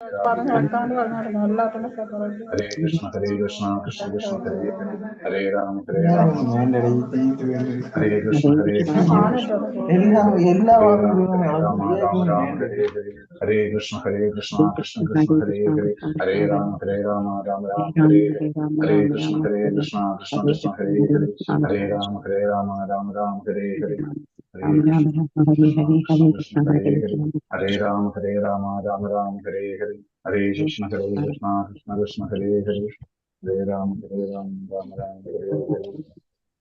Hare Krishna, Krishna Krishna, Hare Hare, Hare Ram, Ram, Hare Krishna, Krishna Krishna, Hare Ram, Ram Ram, Hare Hare, Hare Krishna, Krishna Krishna, Hare Hare, Hare Ram, Ram Ram, Hare Hare, Hare Krishna, Krishna Krishna, Hare Hare, Hare Ram, Ram Ram, Hare Hare. Hare Krishna, Krishna Krishna, Hare Hare, Hare Ram, Ram Ram, Hare Hare, Hare Krishna, Krishna Krishna, Hare Hare, Hare Ram, Ram Ram, Hare Hare,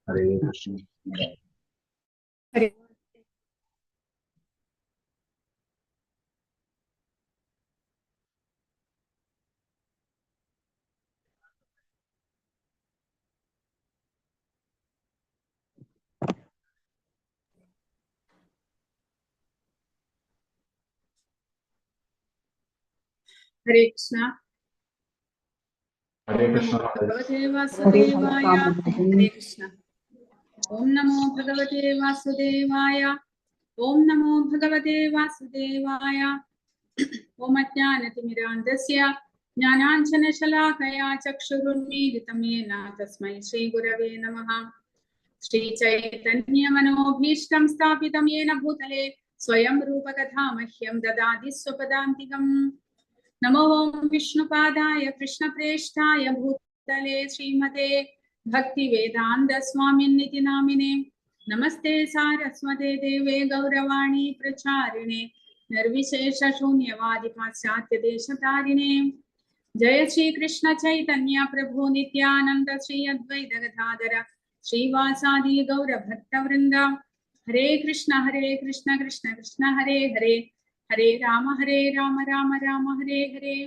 Hare Krishna. Hare Krishna. Hare Krishna. Bhagavate Vasudevaya. Hare Krishna. Om Namo Bhagavate Vasudevaya. Om Namo Bhagavate Vasudevaya. Om Ajnanatirmirandasya Jnananjana Shalakaya Chakshurunmilitam Yena Tasmai Shri Gurave Namaha. Shri Chaitanya Manobhishtam Sthapitam Yena Bhutale Swayam Rupa Kathamahyaam Dadadi Swapadantikam. Namo Om Vishnupadaya Krishna Preshtaya Bhutale Srimate Bhakti Vedanta Swaminiti Namine. Namaste Saraswate Deve Gauravani Pracharine Nirvishesha Shunyavadi Paschatya Deshatarine. Jaya Shri Krishna Chaitanya Prabhu Nityananda Shri Advaita Gadadhara Shri Vasadi Gaura Bhatta Vrinda. Hare Krishna Krishna Krishna Hare Hare, Hare Rama Rama Rama Hare Hare.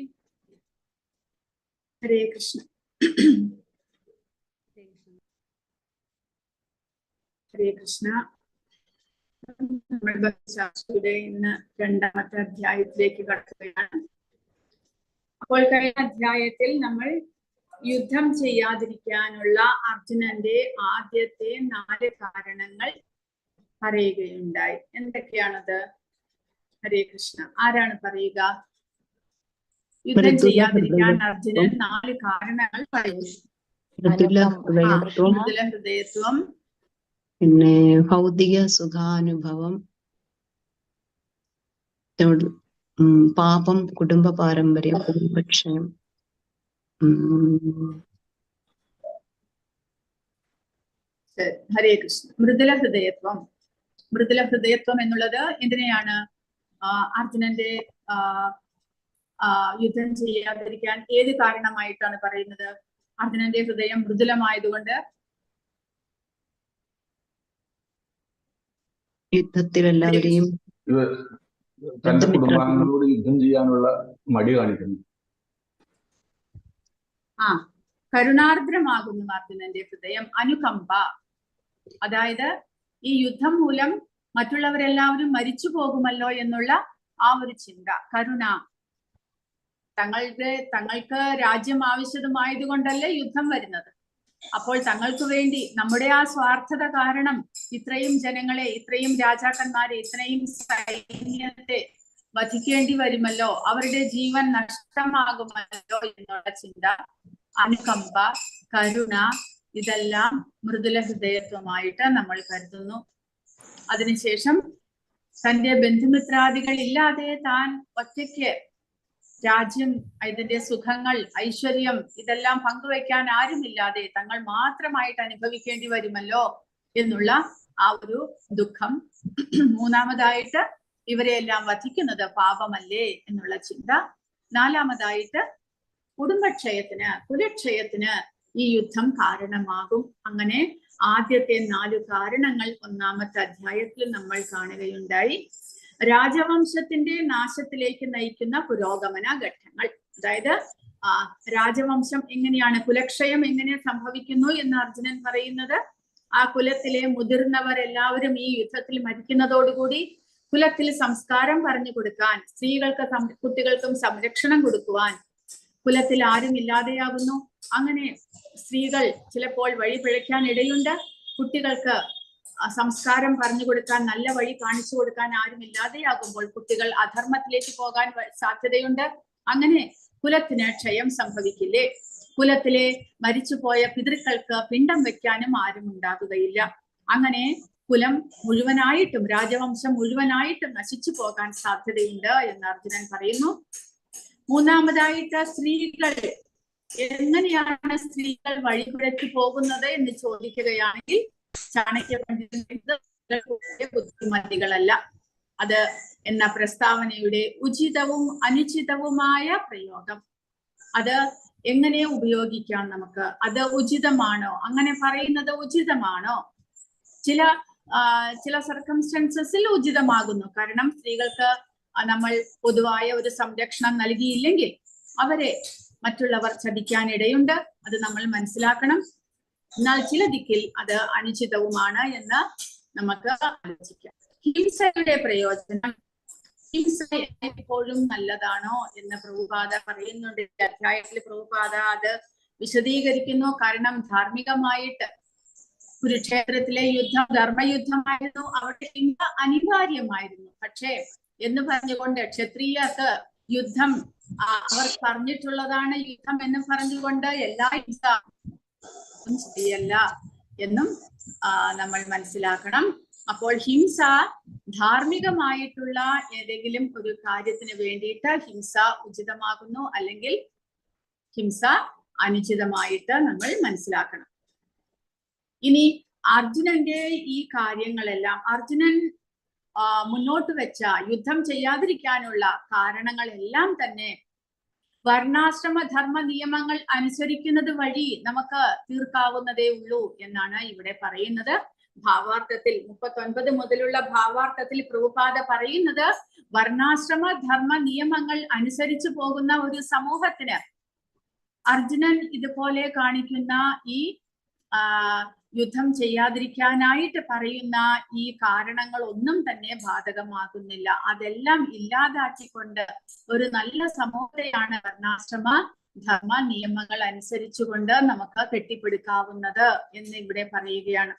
Hare Krishna. Hare Krishna. നമ്മുടെ ഇന്ന് രണ്ടാമത്തെ അധ്യായത്തിലേക്ക് കടക്കുകയാണ്. അപ്പോൾ കഴിഞ്ഞ അധ്യായത്തിൽ നമ്മൾ യുദ്ധം ചെയ്യാതിരിക്കാനുള്ള അർജുനന്റെ ആദ്യത്തെ 4 കാരണങ്ങൾ പറയുകയുണ്ടായി. എന്തൊക്കെയാണത്? ഹരേ കൃഷ്ണ. ആരാണ് പറയുക? യുദ്ധം ചെയ്യാതിരിക്കാൻ അർജുനൻ 4 കാരണങ്ങൾ പറയുന്നു. മൃദുല ഹൃദയത്വം, പിന്നെ ഭൗതിക സുഖാനുഭവം, പാപം, കുടുംബ പാരമ്പര്യം, കുടുംബക്ഷയം. ഹരേ കൃഷ്ണ. മൃദുല ഹൃദയത്വം. മൃദുല ഹൃദയത്വം എന്നുള്ളത് എന്തിനെയാണ്? അർജുനന്റെ യുദ്ധം ചെയ്യാതിരിക്കാൻ ഏത് കാരണമായിട്ടാണ് പറയുന്നത്? അർജുനന്റെ ഹൃദയം മൃദുലമായതുകൊണ്ട് യുദ്ധത്തിൽ എല്ലാവരെയും തന്റെ കുടുംബാംഗങ്ങളോട് യുദ്ധം ചെയ്യാനുള്ള മടി കാണിക്കുന്നു. കരുണാർദ്രമാകുന്നു അർജുനന്റെ ഹൃദയം. അനുകമ്പ, അതായത് ഈ യുദ്ധം മൂലം മറ്റുള്ളവരെല്ലാവരും മരിച്ചു പോകുമല്ലോ എന്നുള്ള ആ ഒരു ചിന്ത, കരുണ. തങ്ങൾക്ക് രാജ്യം ആവശ്യമായതുകൊണ്ടല്ലേ യുദ്ധം വരുന്നത്. അപ്പോൾ തങ്ങൾക്ക് വേണ്ടി നമ്മുടെ ആ സ്വാർത്ഥത കാരണം ഇത്രയും ജനങ്ങളെ, ഇത്രയും രാജാക്കന്മാരെ, ഇത്രയും സൈന്യത്തെ വധിക്കേണ്ടി വരുമല്ലോ, അവരുടെ ജീവൻ നഷ്ടമാകുമല്ലോ എന്നുള്ള ചിന്ത, അനുകമ്പ, കരുണ, ഇതെല്ലാം മൃദുല ഹൃദയത്വമായിട്ട് നമ്മൾ കരുതുന്നു. അതിനുശേഷം തന്റെ ബന്ധുമിത്രാദികൾ ഇല്ലാതെ താൻ ഒറ്റയ്ക്ക് രാജ്യം, ഇതിന്റെ സുഖങ്ങൾ, ഐശ്വര്യം ഇതെല്ലാം പങ്കുവെക്കാൻ ആരുമില്ലാതെ തങ്ങൾ മാത്രമായിട്ട് അനുഭവിക്കേണ്ടി വരുമല്ലോ എന്നുള്ള ആ ഒരു ദുഃഖം. മൂന്നാമതായിട്ട് ഇവരെയെല്ലാം വധിക്കുന്നത് പാപമല്ലേ എന്നുള്ള ചിന്ത. നാലാമതായിട്ട് കുടുംബക്ഷയത്തിന്, കുലക്ഷയത്തിന് ഈ യുദ്ധം കാരണമാകും. അങ്ങനെ ആദ്യത്തെ 4 കാരണങ്ങൾ ഒന്നാമത്തെ അധ്യായത്തിൽ നമ്മൾ കാണുകയുണ്ടായി. രാജവംശത്തിന്റെ നാശത്തിലേക്ക് നയിക്കുന്ന പുരോഗമന ഘട്ടങ്ങൾ, അതായത് രാജവംശം എങ്ങനെയാണ്, കുലക്ഷയം എങ്ങനെ സംഭവിക്കുന്നു എന്ന് അർജുനൻ പറയുന്നത്, ആ കുലത്തിലെ മുതിർന്നവരെല്ലാവരും ഈ യുദ്ധത്തിൽ മരിക്കുന്നതോടുകൂടി കുലത്തിൽ സംസ്കാരം പറഞ്ഞു കൊടുക്കാൻ, സ്ത്രീകൾക്ക് കുട്ടികൾക്കും സംരക്ഷണം കൊടുക്കുവാൻ കുലത്തിൽ ആരും ഇല്ലാതെയാകുന്നു. അങ്ങനെ സ്ത്രീകൾ ചിലപ്പോൾ വഴി പിഴയ്ക്കാൻ ഇടയുണ്ട്. കുട്ടികൾക്ക് സംസ്കാരം പറഞ്ഞു കൊടുക്കാൻ, നല്ല വഴി കാണിച്ചു കൊടുക്കാൻ ആരും ഇല്ലാതെയാകുമ്പോൾ കുട്ടികൾ അധർമ്മത്തിലേക്ക് പോകാൻ സാധ്യതയുണ്ട്. അങ്ങനെ കുലത്തിന് ക്ഷയം സംഭവിക്കില്ലേ? കുലത്തിലെ മരിച്ചുപോയ പിതൃക്കൾക്ക് പിണ്ടം വെക്കാനും ആരും ഉണ്ടാകുകയില്ല. അങ്ങനെ കുലം മുഴുവനായിട്ടും, രാജവംശം മുഴുവനായിട്ടും നശിച്ചു പോകാൻ സാധ്യതയുണ്ട് എന്ന് അർജുനൻ പറയുന്നു. മൂന്നാമതായിട്ട് സ്ത്രീകൾ, എങ്ങനെയാണ് സ്ത്രീകൾ വഴികുഴച്ചു പോകുന്നത് എന്ന് ചോദിക്കുകയാണെങ്കിൽ ചാണക്യ പണ്ഡിതൻ ബുദ്ധിമതികളല്ല അത് എന്ന പ്രസ്താവനയുടെ ഉചിതവും അനുചിതവുമായ പ്രയോഗം, അത് എങ്ങനെ ഉപയോഗിക്കാം നമുക്ക്? അത് ഉചിതമാണോ? അങ്ങനെ പറയുന്നത് ഉചിതമാണോ? ചില സർക്കംസ്റ്റൻസസിൽ ഉചിതമാകുന്നു. കാരണം സ്ത്രീകൾക്ക് നമ്മൾ പൊതുവായ ഒരു സംരക്ഷണം നൽകിയില്ലെങ്കിൽ അവരെ മറ്റുള്ളവർ ചതിക്കാനിടയുണ്ട്. അത് നമ്മൾ മനസ്സിലാക്കണം. എന്നാൽ ചില ദിക്കിൽ അത് അനുചിതവുമാണ് എന്ന് നമുക്ക് ആലോചിക്കാം. ഹിംസയുടെ പ്രയോജനം, ഹിംസ എപ്പോഴും നല്ലതാണോ എന്ന് പ്രഭുപാദ പറയുന്നുണ്ട്. അധ്യായത്തിൽ പ്രഭുപാദ അത് വിശദീകരിക്കുന്നു. കാരണം ധാർമ്മികമായിട്ട് കുരുക്ഷേത്രത്തിലെ യുദ്ധം ധർമ്മയുദ്ധമായിരുന്നു, അവിടെ ഹിംസ അനിവാര്യമായിരുന്നു. പക്ഷേ എന്ന് പറഞ്ഞുകൊണ്ട് ക്ഷത്രിയർക്ക് യുദ്ധം അവർ പറഞ്ഞിട്ടുള്ളതാണ് യുദ്ധം എന്ന് പറഞ്ഞുകൊണ്ട് എല്ലാ ഹിംസ ശരിയല്ല എന്നും നമ്മൾ മനസ്സിലാക്കണം. അപ്പോൾ ഹിംസ ധാർമ്മികമായിട്ടുള്ള ഏതെങ്കിലും ഒരു കാര്യത്തിന് വേണ്ടിയിട്ട് ഹിംസ ഉചിതമാകുന്നു, അല്ലെങ്കിൽ ഹിംസ അനുചിതമായിട്ട് നമ്മൾ മനസ്സിലാക്കണം. ഇനി അർജുനന്റെ ഈ കാര്യങ്ങളെല്ലാം, അർജുനൻ മുന്നോട്ട് വെച്ച യുദ്ധം ചെയ്യാതിരിക്കാനുള്ള കാരണങ്ങളെല്ലാം തന്നെ വർണ്ണാശ്രമ ധർമ്മ നിയമങ്ങൾ അനുസരിക്കുന്നത് വഴി നമുക്ക് തീർക്കാവുന്നതേ ഉള്ളൂ എന്നാണ് ഇവിടെ പറയുന്നത്. ഭാവാർത്ഥത്തിൽ 39 മുതലുള്ള ഭാവാർത്ഥത്തിൽ പ്രഭുപാദ പറയുന്നത് വർണ്ണാശ്രമ ധർമ്മ നിയമങ്ങൾ അനുസരിച്ചു പോകുന്ന ഒരു സമൂഹത്തിന് അർജുനൻ ഇതുപോലെ കാണിക്കുന്ന ഈ യുദ്ധം ചെയ്യാതിരിക്കാനായിട്ട് പറയുന്ന ഈ കാരണങ്ങൾ ഒന്നും തന്നെ ബാധകമാകുന്നില്ല. അതെല്ലാം ഇല്ലാതാക്കിക്കൊണ്ട് ഒരു നല്ല സമൂഹത്തെയാണ് വർണ്ണാശ്രമ ധർമ്മ നിയമങ്ങൾ അനുസരിച്ചുകൊണ്ട് നമുക്ക് കെട്ടിപ്പടുക്കാവുന്നത് എന്ന് ഇവിടെ പറയുകയാണ്.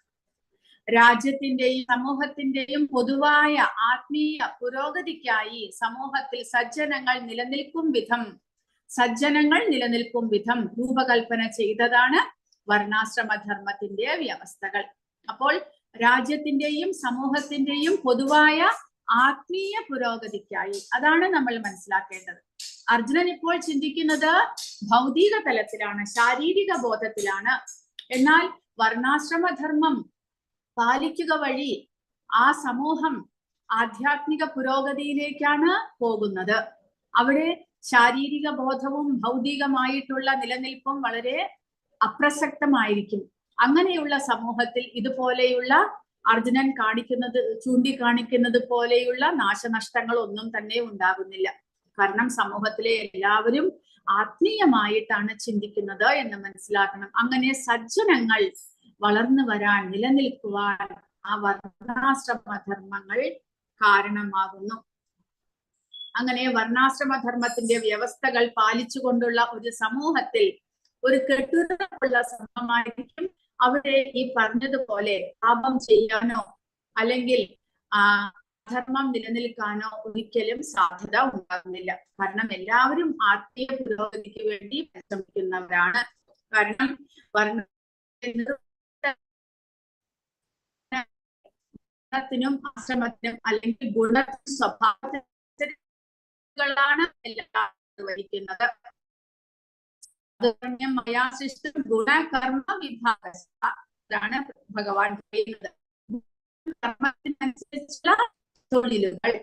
രാജ്യത്തിന്റെയും സമൂഹത്തിന്റെയും പൊതുവായ ആത്മീയ പുരോഗതിക്കായി സമൂഹത്തിൽ സജ്ജനങ്ങൾ നിലനിൽക്കും വിധം രൂപകൽപ്പന ചെയ്തതാണ് വർണ്ണാശ്രമധർമ്മത്തിന്റെ വ്യവസ്ഥകൾ. അപ്പോൾ രാജ്യത്തിന്റെയും സമൂഹത്തിന്റെയും പൊതുവായ ആത്മീയ പുരോഗതിക്കായി, അതാണ് നമ്മൾ മനസ്സിലാക്കേണ്ടത്. അർജുനൻ ഇപ്പോൾ ചിന്തിക്കുന്നത് ഭൗതിക തലത്തിലാണ്, ശാരീരിക ബോധത്തിലാണ്. എന്നാൽ വർണ്ണാശ്രമധർമ്മം പാലിക്കുക വഴി ആ സമൂഹം ആധ്യാത്മിക പുരോഗതിയിലേക്കാണ് പോകുന്നത്. അവിടെ ശാരീരിക ബോധവും ഭൗതികമായിട്ടുള്ള നിലനിൽപ്പും വളരെ അപ്രസക്തമായിരിക്കും. അങ്ങനെയുള്ള സമൂഹത്തിൽ ഇതുപോലെയുള്ള അർജുനൻ ചൂണ്ടിക്കാണിക്കുന്നത് പോലെയുള്ള നാശനഷ്ടങ്ങൾ ഒന്നും തന്നെ ഉണ്ടാകുന്നില്ല. കാരണം സമൂഹത്തിലെ എല്ലാവരും ആത്മീയമായിട്ടാണ് ചിന്തിക്കുന്നത് എന്ന് മനസ്സിലാക്കണം. അങ്ങനെ സജ്ജനങ്ങൾ വളർന്നു വരാൻ, നിലനിൽക്കുവാൻ ആ വർണ്ണാശ്രമധർമ്മങ്ങൾ കാരണമാകുന്നു. അങ്ങനെ വർണ്ണാശ്രമധർമ്മത്തിന്റെ വ്യവസ്ഥകൾ പാലിച്ചുകൊണ്ടുള്ള ഒരു സമൂഹത്തിൽ ഒരു കെട്ടുറപ്പുള്ള സമൂഹമായിരിക്കും. അവിടെ ഈ പറഞ്ഞതുപോലെ പാപം ചെയ്യാനോ അല്ലെങ്കിൽ ധർമ്മം നിലനിൽക്കാനോ ഒരിക്കലും സാധ്യത ഉണ്ടാകുന്നില്ല. കാരണം എല്ലാവരും ആത്മീയ പുരോഗതിക്ക് വേണ്ടി പരിശ്രമിക്കുന്നവരാണ്. കാരണം ഗുണത്തിനും ആശ്രമത്തിനും അല്ലെങ്കിൽ ഗുണത്തിനും സ്വഭാവങ്ങളാണ് എല്ലാം വഹിക്കുന്നത്. ഗുണകർമ്മ വിഭാഗമാണ് ഭഗവാൻ പറയുന്നത്. കർമ്മത്തിനനുസരിച്ചുള്ള തൊഴിലുകൾ,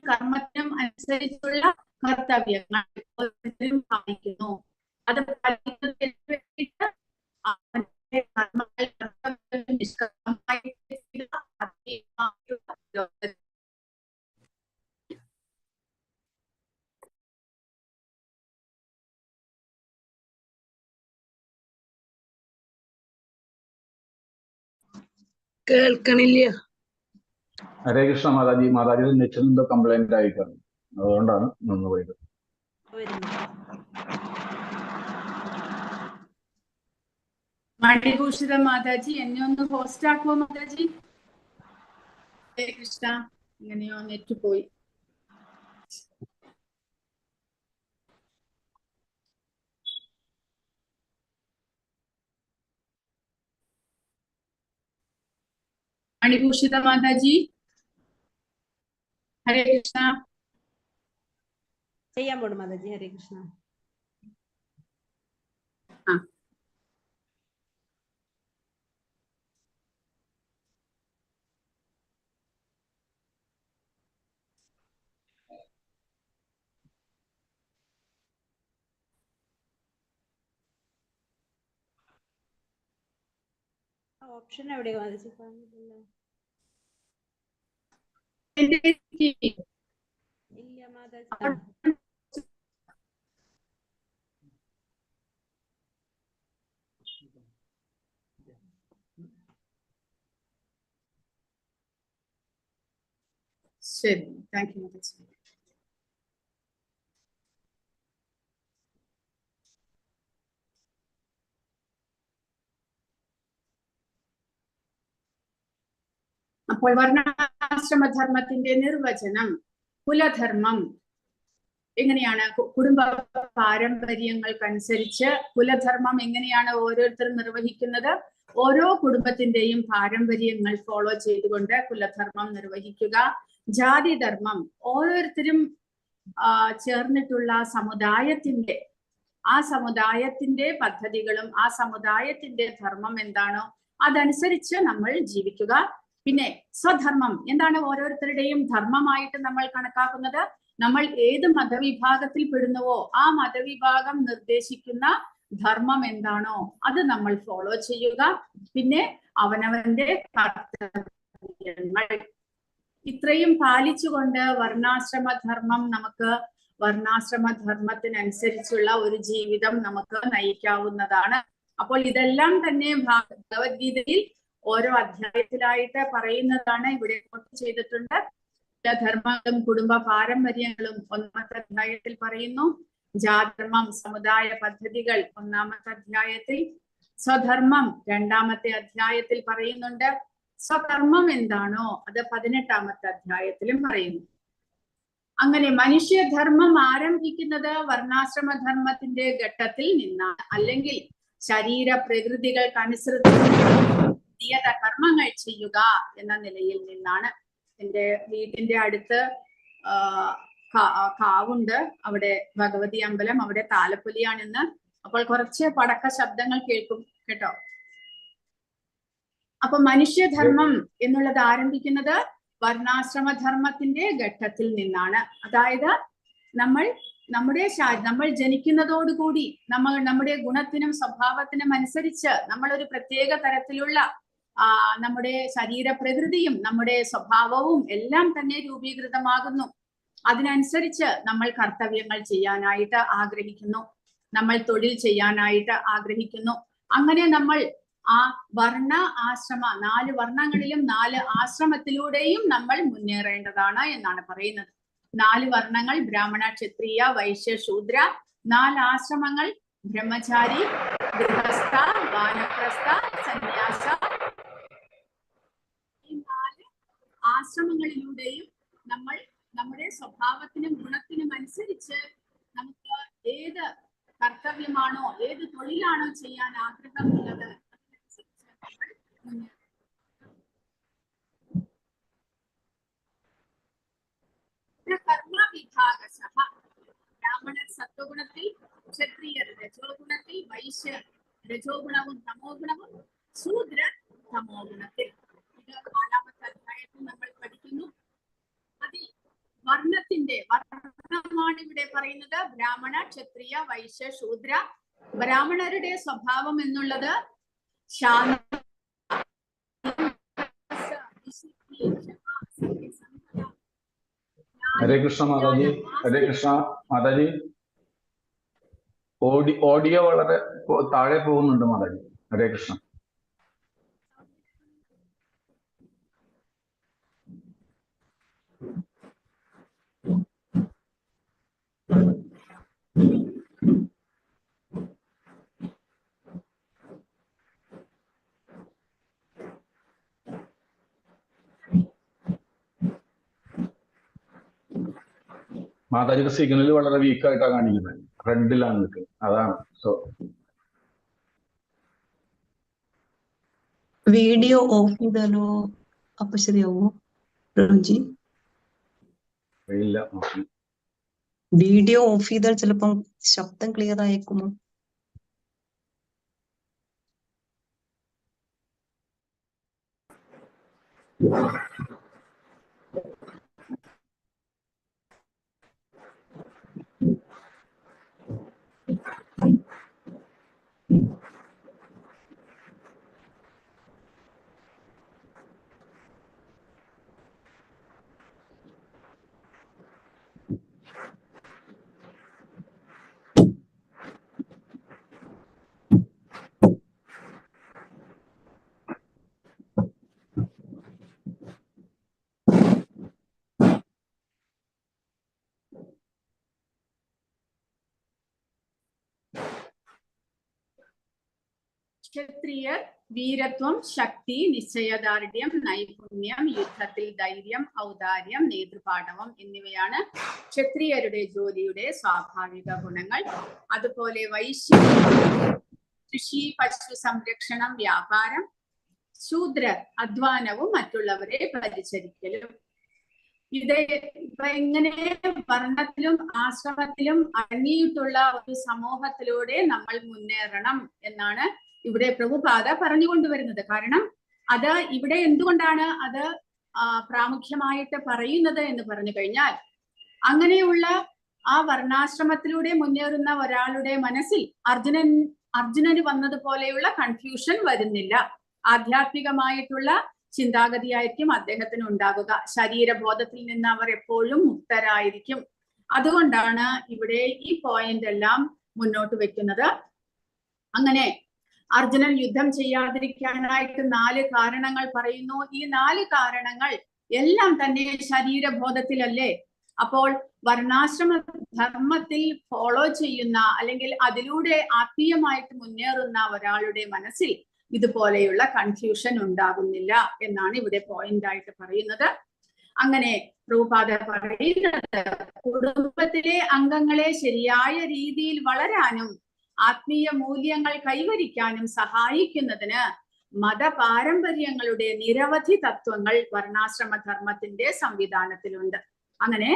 കർമ്മത്തിനും അനുസരിച്ചുള്ള കർത്തവ്യങ്ങൾ ഓരോരുത്തരും പാലിക്കുന്നു. അത് പാലിക്കുന്നതിന് വേണ്ടിയിട്ട് കർമ്മങ്ങൾ നിഷ്കർമ്മമായി കേൾക്കണില്ല. ഹരേ കൃഷ്ണ മാതാജി. മാതാജിയുടെ നെറ്റിൽ എന്തോ കംപ്ലൈന്റ് ആയിട്ടാണ്, അതുകൊണ്ടാണ് നിന്ന് പോയത്. മണിഭൂഷിത മാതാജി, എന്നെ ഒന്ന് ഹോസ്റ്റ് ആക്കുമോ മാതാജി? ഹരേ കൃഷ്ണ, എങ്ങനെയോ നെറ്റ് പോയി. മണിഭൂഷിത മാതാജി, ഹരേ കൃഷ്ണ. ചെയ്യാൻ പോണു മാതാജി. ഹരേ കൃഷ്ണ. ഓപ്ഷൻ എവിടെയാ മാതാജി? ഇല്ല മാതാജി. ശരി, താങ്ക് യു മാതാജി. അപ്പോൾ വർണ്ണാശ്രമധർമ്മത്തിന്റെ നിർവചനം, കുലധർമ്മം എങ്ങനെയാണ്? കുടുംബ പാരമ്പര്യങ്ങൾക്കനുസരിച്ച് കുലധർമ്മം എങ്ങനെയാണ് ഓരോരുത്തരും നിർവഹിക്കുന്നത്? ഓരോ കുടുംബത്തിന്റെയും പാരമ്പര്യങ്ങൾ ഫോളോ ചെയ്തുകൊണ്ട് കുലധർമ്മം നിർവഹിക്കുക. ജാതിധർമ്മം ഓരോരുത്തരും ചേർന്നിട്ടുള്ള സമുദായത്തിന്റെ പദ്ധതികളും ആ സമുദായത്തിന്റെ ധർമ്മം എന്താണോ അതനുസരിച്ച് നമ്മൾ ജീവിക്കുക. പിന്നെ സ്വധർമ്മം എന്താണ്? ഓരോരുത്തരുടെയും ധർമ്മമായിട്ട് നമ്മൾ കണക്കാക്കുന്നത് നമ്മൾ ഏത് മതവിഭാഗത്തിൽ പെടുന്നുവോ ആ മതവിഭാഗം നിർദ്ദേശിക്കുന്ന ധർമ്മം എന്താണോ അത് നമ്മൾ ഫോളോ ചെയ്യുക. പിന്നെ അവനവന്റെ കർത്തവ്യങ്ങൾ ഇത്രയും പാലിച്ചുകൊണ്ട് വർണ്ണാശ്രമധർമ്മം വർണ്ണാശ്രമധർമ്മത്തിനനുസരിച്ചുള്ള ഒരു ജീവിതം നമുക്ക് നയിക്കാവുന്നതാണ്. അപ്പോൾ ഇതെല്ലാം തന്നെ ഭഗവത്ഗീതയിൽ ഓരോ അധ്യായത്തിലായിട്ട് പറയുന്നതാണ്. ഇവിടെ നോട്ട് ചെയ്തിട്ടുണ്ട്. ധർമ്മങ്ങളും കുടുംബ പാരമ്പര്യങ്ങളും 1ാമത്തെ അധ്യായത്തിൽ പറയുന്നു. ജാധർമ്മം സമുദായ പദ്ധതികൾ 1ാമത്തെ അധ്യായത്തിൽ. സ്വധർമ്മം 2ാമത്തെ അധ്യായത്തിൽ പറയുന്നുണ്ട്. സ്വകർമ്മം എന്താണോ അത് 18ാമത്തെ അധ്യായത്തിലും പറയുന്നു. അങ്ങനെ മനുഷ്യധർമ്മം ആരംഭിക്കുന്നത് വർണ്ണാശ്രമധർമ്മത്തിന്റെ ഘട്ടത്തിൽ നിന്നാണ്. അല്ലെങ്കിൽ ശരീര പ്രകൃതികൾക്കനുസൃത കർമ്മങ്ങൾ ചെയ്യുക എന്ന നിലയിൽ നിന്നാണ്. എൻ്റെ വീടിന്റെ അടുത്ത് കാവുണ്ട്, അവിടെ ഭഗവതി അമ്പലം, അവിടെ താലപ്പൊലിയാണിന്ന്. അപ്പോൾ കുറച്ച് പടക്ക ശബ്ദങ്ങൾ കേൾക്കും കേട്ടോ. അപ്പൊ മനുഷ്യധർമ്മം എന്നുള്ളത് ആരംഭിക്കുന്നത് വർണ്ണാശ്രമധർമ്മത്തിന്റെ ഘട്ടത്തിൽ നിന്നാണ്. അതായത് നമ്മൾ ജനിക്കുന്നതോടുകൂടി നമ്മുടെ ഗുണത്തിനും സ്വഭാവത്തിനും അനുസരിച്ച് നമ്മൾ ഒരു പ്രത്യേക തരത്തിലുള്ള നമ്മുടെ ശരീരപ്രകൃതിയും നമ്മുടെ സ്വഭാവവും എല്ലാം തന്നെ രൂപീകൃതമാകുന്നു. അതിനനുസരിച്ച് നമ്മൾ കർത്തവ്യങ്ങൾ ചെയ്യാനായിട്ട് ആഗ്രഹിക്കുന്നു, നമ്മൾ തൊഴിൽ ചെയ്യാനായിട്ട് ആഗ്രഹിക്കുന്നു. അങ്ങനെ നമ്മൾ ആ വർണ്ണ ആശ്രമ 4 വർണ്ണങ്ങളിലും 4 ആശ്രമത്തിലൂടെയും നമ്മൾ മുന്നേറേണ്ടതാണ് എന്നാണ് പറയുന്നത്. 4 വർണ്ണങ്ങൾ ബ്രാഹ്മണ, ക്ഷത്രിയ, വൈശ്യ, ശൂദ്ര. 4 ആശ്രമങ്ങൾ ബ്രഹ്മചാരി, ഗൃഹസ്ഥ, വാനപ്രസ്ഥ, സന്യാസ. ഈ 4 ആശ്രമങ്ങളിലൂടെയും നമ്മൾ നമ്മുടെ സ്വഭാവത്തിനും ഗുണത്തിനും അനുസരിച്ച് നമുക്ക് ഏത് കർത്തവ്യമാണോ ഏത് തൊഴിലാണോ ചെയ്യാൻ ആഗ്രഹമുള്ളത് അതിനനുസരിച്ച് നമ്മൾ മുന്നേറും. കർമ്മവിഭാഗശഃ ബ്രാഹ്മണർ സത്വഗുണത്തിൽ, ക്ഷത്രിയർ രജോഗുണത്തിൽ, വൈശ്യർ രജോഗുണവും തമോഗുണവും, ശൂദ്രർ തമോഗുണത്തിൽ. ഇത് 4ാമത്തെ അധ്യായത്തിൽ നമ്മൾ പഠിക്കുന്നു. അതിൽ വർണ്ണമാണ് ഇവിടെ പറയുന്നത്. ബ്രാഹ്മണ, ക്ഷത്രിയ, വൈശ്യ, ശൂദ്ര. ബ്രാഹ്മണരുടെ സ്വഭാവം എന്നുള്ളത് ശാന്ത, ഹരേ കൃഷ്ണ മാതാജി. ഹരേ കൃഷ്ണ മാതാജി. ഓഡിയോ വളരെ താഴെ പോകുന്നുണ്ട് മാതാജി. ഹരേ കൃഷ്ണ. മാതാജിയുടെ സിഗ്നൽ വളരെ വീക്കായിട്ടാണ് കാണിക്കുന്നത്. റെഡിലാണ് നിൽക്കുന്നത്, അതാണ്. വീഡിയോ ഓഫ് ചെയ്താലോ? അപ്പൊ ശരിയാവോ പ്രഭുജി? വീഡിയോ ഓഫ് ചെയ്താൽ ചിലപ്പം ശബ്ദം ക്ലിയർ ആയേക്കുമോ? ക്ഷത്രിയർ വീരത്വം, ശക്തി, നിശ്ചയദാർഢ്യം, നൈപുണ്യം, യുദ്ധത്തിൽ ധൈര്യം, ഔദാര്യം, നേതൃപാടവം എന്നിവയാണ് ക്ഷത്രിയരുടെ ജോലിയുടെ സ്വാഭാവിക ഗുണങ്ങൾ. അതുപോലെ വൈശ്യർ കൃഷി, പശു സംരക്ഷണം, വ്യാപാരം. ശൂദ്രർ അധ്വാനവും മറ്റുള്ളവരെ പരിചരിക്കലും. ഇത് ഇപ്പൊ എങ്ങനെ വർണ്ണത്തിലും ആശ്രമത്തിലും അടങ്ങിയിട്ടുള്ള ഒരു സമൂഹത്തിലൂടെ നമ്മൾ മുന്നേറണം എന്നാണ് ഇവിടെ പ്രഭുപാദ പറഞ്ഞുകൊണ്ടുവരുന്നത്. കാരണം അത് ഇവിടെ എന്തുകൊണ്ടാണ് അത് പ്രാമുഖ്യമായിട്ട് പറയുന്നത് എന്ന് പറഞ്ഞു കഴിഞ്ഞാൽ, അങ്ങനെയുള്ള ആ വർണ്ണാശ്രമത്തിലൂടെ മുന്നേറുന്ന ഒരാളുടെ മനസ്സിൽ അർജുനന് വന്നതുപോലെയുള്ള കൺഫ്യൂഷൻ വരുന്നില്ല. ആധ്യാത്മികമായിട്ടുള്ള ചിന്താഗതിയായിരിക്കും അദ്ദേഹത്തിന് ഉണ്ടാകുക. ശരീരബോധത്തിൽ നിന്ന് അവർ എപ്പോഴും മുക്തരായിരിക്കും. അതുകൊണ്ടാണ് ഇവിടെ ഈ പോയിന്റ് എല്ലാം മുന്നോട്ട് വെക്കുന്നത്. അങ്ങനെ അർജുനൻ യുദ്ധം ചെയ്യാതിരിക്കാനായിട്ട് 4 കാരണങ്ങൾ പറയുന്നു. ഈ 4 കാരണങ്ങൾ എല്ലാം തന്നെ ശരീരബോധത്തിലല്ലേ. അപ്പോൾ വർണ്ണാശ്രമ ധർമ്മത്തിൽ ഫോളോ ചെയ്യുന്ന അല്ലെങ്കിൽ അതിലൂടെ ആത്മീയമായിട്ട് മുന്നേറുന്ന ഒരാളുടെ മനസ്സിൽ ഇതുപോലെയുള്ള കൺഫ്യൂഷൻ ഉണ്ടാകുന്നില്ല എന്നാണ് ഇവിടെ പോയിന്റ് ആയിട്ട് പറയുന്നത്. അങ്ങനെ പ്രഭുപാദ പറയുന്നത് കുടുംബത്തിലെ അംഗങ്ങളെ ശരിയായ രീതിയിൽ വളരാനും ആത്മീയ മൂല്യങ്ങൾ കൈവരിക്കാനും സഹായിക്കുന്നതിന് മതപാരമ്പര്യങ്ങളുടെ നിരവധി തത്വങ്ങൾ വർണ്ണാശ്രമ ധർമ്മത്തിന്റെ സംവിധാനത്തിലുണ്ട്. അങ്ങനെ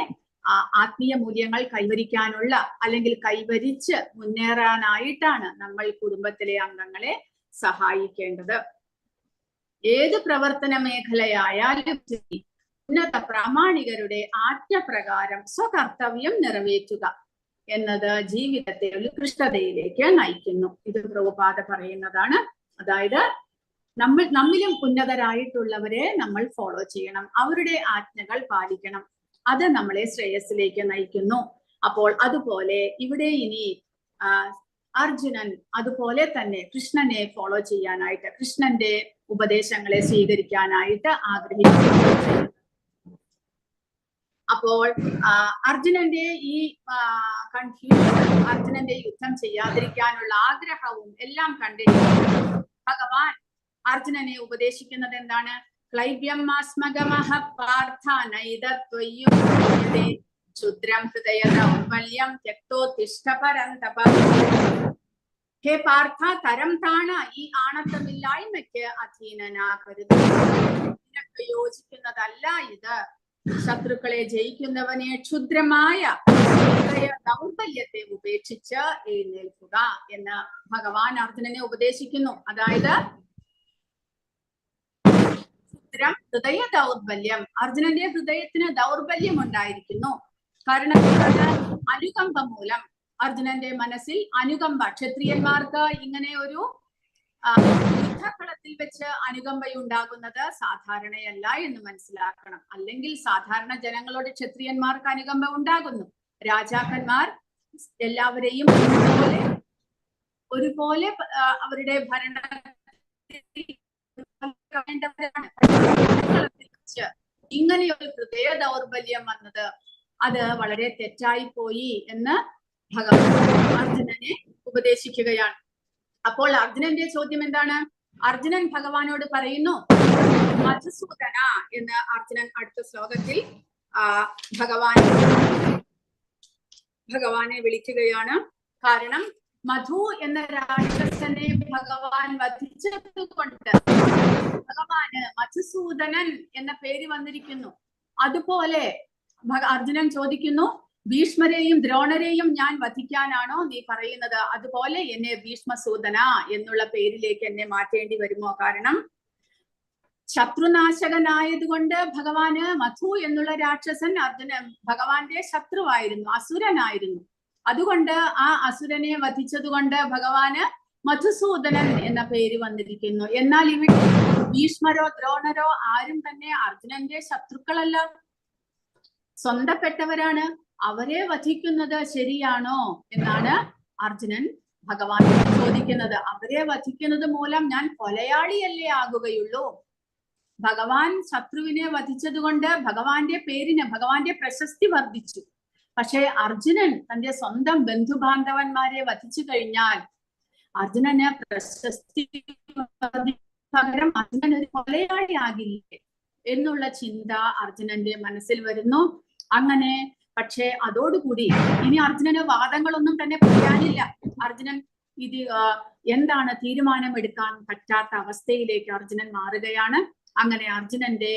ആത്മീയ മൂല്യങ്ങൾ കൈവരിക്കാനുള്ള അല്ലെങ്കിൽ കൈവരിച്ച് മുന്നേറാനായിട്ടാണ് നമ്മൾ കുടുംബത്തിലെ അംഗങ്ങളെ സഹായിക്കേണ്ടത്. ഏത് പ്രവർത്തന മേഖലയായാലും ഉന്നത പ്രാമാണികരുടെ ആജ്ഞപ്രകാരം സ്വകർത്തവ്യം നിറവേറ്റുക എന്നത് ജീവിതത്തെ ഉത്കൃഷ്ടതയിലേക്ക് നയിക്കുന്നു. ഇത് പ്രഭുപാദ പറയുന്നതാണ്. അതായത് നമ്മിലും ഉന്നതരായിട്ടുള്ളവരെ നമ്മൾ ഫോളോ ചെയ്യണം, അവരുടെ ആജ്ഞകൾ പാലിക്കണം. അത് നമ്മളെ ശ്രേയസ്സിലേക്ക് നയിക്കുന്നു. അപ്പോൾ അതുപോലെ ഇവിടെ ഇനി അർജുനൻ അതുപോലെ തന്നെ കൃഷ്ണനെ ഫോളോ ചെയ്യാനായിട്ട്, കൃഷ്ണന്റെ ഉപദേശങ്ങളെ സ്വീകരിക്കാനായിട്ട് ആഗ്രഹിക്കുന്നു. അപ്പോൾ അർജുനന്റെ ഈ കൺഫ്യൂഷൻ, അർജുനന്റെ യുദ്ധം ചെയ്യാതിരിക്കാനുള്ള ആഗ്രഹവും എല്ലാം കണ്ടിട്ട് ഭഗവാൻ അർജുനനെ ഉപദേശിക്കുന്നത് എന്താണ്? ക്ലൈബ്യം ആസ്മഗമഃ പാർത്ഥ നൈദത്വയ്യും ക്ഷുദ്രം ഹൃദയ ദൗർബല്യം ത്യക്തോത്തിഷ്ഠ പരന്തപ. ഹേ പാർത്ഥ, തരം താണ ഈ ആണത്തമില്ലായ്മയ്ക്ക് അധീനനാകരുത്. നിനക്ക് യോജിക്കുന്നതല്ല ഇത്. ശത്രുക്കളെ ജയിക്കുന്നവനെ ക്ഷുദ്രമായ ഹൃദയ ദൗർബല്യത്തെ ഉപേക്ഷിച്ച് എഴുന്നേൽക്കുക എന്ന് ഭഗവാൻ അർജുനനെ ഉപദേശിക്കുന്നു. അതായത് ക്ഷുദ്രം ഹൃദയ ദൗർബല്യം, അർജുനന്റെ ഹൃദയത്തിന് ദൗർബല്യം ഉണ്ടായിരിക്കുന്നു. കാരണം അനുകമ്പ മൂലം അർജുനന്റെ മനസ്സിൽ അനുകമ്പ, ക്ഷത്രിയന്മാർക്ക് ഇങ്ങനെ ഒരു യുദ്ധകളത്തിൽ വെച്ച് അനുകമ്പയുണ്ടാകുന്നത് സാധാരണയല്ല എന്ന് മനസ്സിലാക്കണം. അല്ലെങ്കിൽ സാധാരണ ജനങ്ങളോട് ക്ഷത്രിയന്മാർക്ക് അനുകമ്പ ഉണ്ടാകുന്നു. രാജാക്കന്മാർ എല്ലാവരെയും ഒരുപോലെ അവരുടെ ഭരണ ഇങ്ങനെയൊരു ഹൃദയ ദൗർബല്യം വന്നത് അത് വളരെ തെറ്റായി പോയി എന്ന് ഭഗവാൻ അർജുനനെ ഉപദേശിക്കുകയാണ്. അപ്പോൾ അർജുനന്റെ ചോദ്യം എന്താണ്? അർജുനൻ ഭഗവാനോട് പറയുന്നു, മധുസൂദന എന്ന് അർജുനൻ അടുത്ത ശ്ലോകത്തിൽ ഭഗവാനെ വിളിക്കുകയാണ്. കാരണം മധു എന്ന രാക്ഷസനെ ഭഗവാൻ വധിച്ചത് കൊണ്ട് ഭഗവാന് മധുസൂദനൻ എന്ന പേര് വന്നിരിക്കുന്നു. അതുപോലെ അർജുനൻ ചോദിക്കുന്നു, ഭീഷ്മരെയും ദ്രോണരെയും ഞാൻ വധിക്കാനാണോ നീ പറയുന്നത്? അതുപോലെ എന്നെ ഭീഷ്മസൂദന എന്നുള്ള പേരിലേക്ക് എന്നെ മാറ്റേണ്ടി വരുമോ? കാരണം ശത്രുനാശകനായതുകൊണ്ട് ഭഗവാന് മധു എന്നുള്ള രാക്ഷസൻ ഭഗവാന്റെ ശത്രുവായിരുന്നു, അസുരനായിരുന്നു. അതുകൊണ്ട് ആ അസുരനെ വധിച്ചത് കൊണ്ട് ഭഗവാന് മധുസൂദനൻ എന്ന പേര് വന്നിരിക്കുന്നു. എന്നാൽ ഇവിടെ ഭീഷ്മരോ ദ്രോണരോ ആരും തന്നെ അർജുനന്റെ ശത്രുക്കളല്ല, സ്വന്തപ്പെട്ടവരാണ്. അവരെ വധിക്കുന്നത് ശരിയാണോ എന്നാണ് അർജുനൻ ഭഗവാനോട് ചോദിക്കുന്നത്. അവരെ വധിക്കുന്നത് മൂലം ഞാൻ കൊലയാളിയല്ലേ ആകുകയുള്ളൂ? ഭഗവാൻ ശത്രുവിനെ വധിച്ചത് കൊണ്ട് ഭഗവാന്റെ പേരിന്, ഭഗവാന്റെ പ്രശസ്തി വർദ്ധിച്ചു. പക്ഷെ അർജുനൻ തന്റെ സ്വന്തം ബന്ധുബാന്ധവന്മാരെ വധിച്ചു കഴിഞ്ഞാൽ അർജുനന് പ്രശസ്തി പകരം അർജുനൻ ഒരു കൊലയാളിയാകില്ലേ എന്നുള്ള ചിന്ത അർജുനന്റെ മനസ്സിൽ വരുന്നു. അങ്ങനെ പക്ഷെ അതോടുകൂടി ഇനി അർജുനന് വാദങ്ങളൊന്നും തന്നെ പറയാനില്ല. അർജുനൻ ഇത് എന്താണ് തീരുമാനമെടുക്കാൻ പറ്റാത്ത അവസ്ഥയിലേക്ക് അർജുനൻ മാറുകയാണ്. അങ്ങനെ അർജുനന്റെ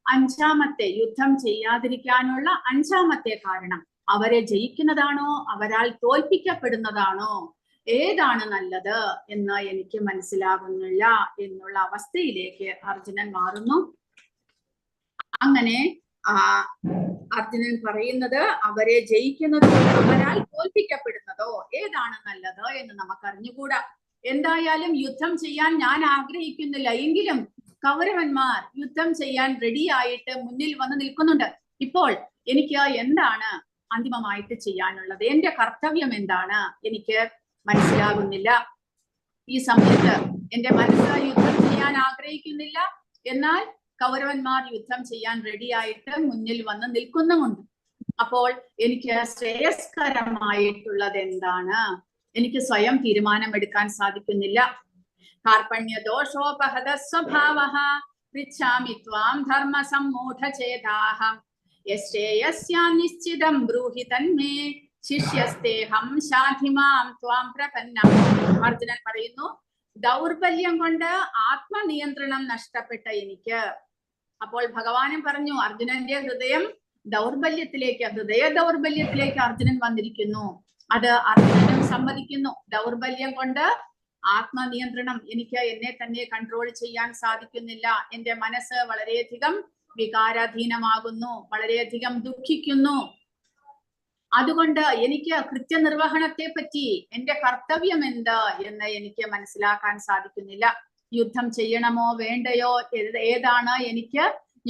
അഞ്ചാമത്തെ, യുദ്ധം ചെയ്യാതിരിക്കാനുള്ള അഞ്ചാമത്തെ കാരണം, അവരെ ജയിക്കുന്നതാണോ അവരാൽ തോൽപ്പിക്കപ്പെടുന്നതാണോ, ഏതാണ് നല്ലത് എന്ന് എനിക്ക് മനസ്സിലാകുന്നില്ല എന്നുള്ള അവസ്ഥയിലേക്ക് അർജുനൻ മാറുന്നു. അങ്ങനെ അർജുനൻ പറയുന്നത്, അവരെ ജയിക്കുന്നതോ അവരാൽ തോൽപ്പിക്കപ്പെടുന്നതോ ഏതാണ് നല്ലത് എന്ന് നമുക്ക് അറിഞ്ഞുകൂടാ. എന്തായാലും യുദ്ധം ചെയ്യാൻ ഞാൻ ആഗ്രഹിക്കുന്നില്ല, എങ്കിലും കൗരവന്മാർ യുദ്ധം ചെയ്യാൻ റെഡി ആയിട്ട് മുന്നിൽ വന്ന് നിൽക്കുന്നുണ്ട്. ഇപ്പോൾ എനിക്ക് എന്താണ് അന്തിമമായിട്ട് ചെയ്യാനുള്ളത്, എന്റെ കർത്തവ്യം എന്താണ് എനിക്ക് മനസ്സിലാകുന്നില്ല. ഈ സമയത്ത് എന്റെ മനസ്സ് യുദ്ധം ചെയ്യാൻ ആഗ്രഹിക്കുന്നില്ല, എന്നാൽ കൗരവന്മാർ യുദ്ധം ചെയ്യാൻ റെഡിയായിട്ട് മുന്നിൽ വന്ന് നിൽക്കുന്നുമുണ്ട്. അപ്പോൾ എനിക്ക് ശ്രേയസ്കരമായിട്ടുള്ളത് എന്താണ്? എനിക്ക് സ്വയം തീരുമാനമെടുക്കാൻ സാധിക്കുന്നില്ല. കാർപ്പണ്യ ദോഷോപഹത സ്വഭാവഃ പൃച്ഛാമി ത്വാം ധർമ്മ സമ്മൂഢചേതാഹം യശ്രേയസ്യാ നിശ്ചിതം ബ്രൂഹി തന്മേ ശിഷ്യസ്തേഹം ശാധിമാം ത്വാം പ്രപന്നം. അർജുനൻ പറയുന്നു, ദൗർബല്യം കൊണ്ട് ആത്മനിയന്ത്രണം നഷ്ടപ്പെട്ട എനിക്ക്. അപ്പോൾ ഭഗവാനും പറഞ്ഞു, അർജുനന്റെ ഹൃദയ ദൗർബല്യത്തിലേക്ക് അർജുനൻ വന്നിരിക്കുന്നു. അത് അർജുനനും സമ്മതിക്കുന്നു. ദൗർബല്യം കൊണ്ട് ആത്മനിയന്ത്രണം, എനിക്ക് എന്നെ തന്നെ കൺട്രോൾ ചെയ്യാൻ സാധിക്കുന്നില്ല. എന്റെ മനസ്സ് വളരെയധികം വികാരാധീനമാകുന്നു, വളരെയധികം ദുഃഖിക്കുന്നു. അതുകൊണ്ട് എനിക്ക് കൃത്യനിർവഹണത്തെ പറ്റി, എന്റെ കർത്തവ്യം എന്ത് എന്ന് എനിക്ക് മനസ്സിലാക്കാൻ സാധിക്കുന്നില്ല. യുദ്ധം ചെയ്യണമോ വേണ്ടയോ, ഏതാണ് എനിക്ക്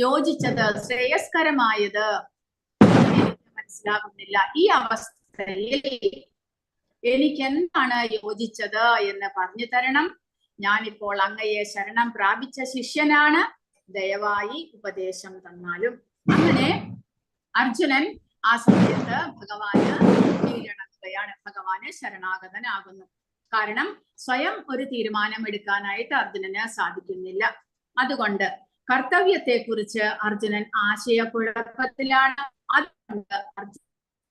യോജിച്ചത്, ശ്രേയസ്കരമായത് എനിക്ക് മനസ്സിലാകുന്നില്ല. ഈ അവസ്ഥയിൽ എനിക്ക് എന്താണ് യോജിച്ചത് എന്ന് പറഞ്ഞു തരണം. ഞാനിപ്പോൾ അങ്ങയെ ശരണം പ്രാപിച്ച ശിഷ്യനാണ്, ദയവായി ഉപദേശം തന്നാലും. അങ്ങനെ അർജുനൻ ആ സമയത്ത് ഭഗവാന് കീഴടങ്ങുകയാണ്, ഭഗവാന് ശരണാഗതനാകുന്നു. കാരണം സ്വയം ഒരു തീരുമാനം എടുക്കാനായിട്ട് അർജുനന് സാധിക്കുന്നില്ല. അതുകൊണ്ട് കർത്തവ്യത്തെ കുറിച്ച് അർജുനൻ ആശയക്കുഴപ്പത്തിലാണ്. അതുകൊണ്ട് അർജുനൻ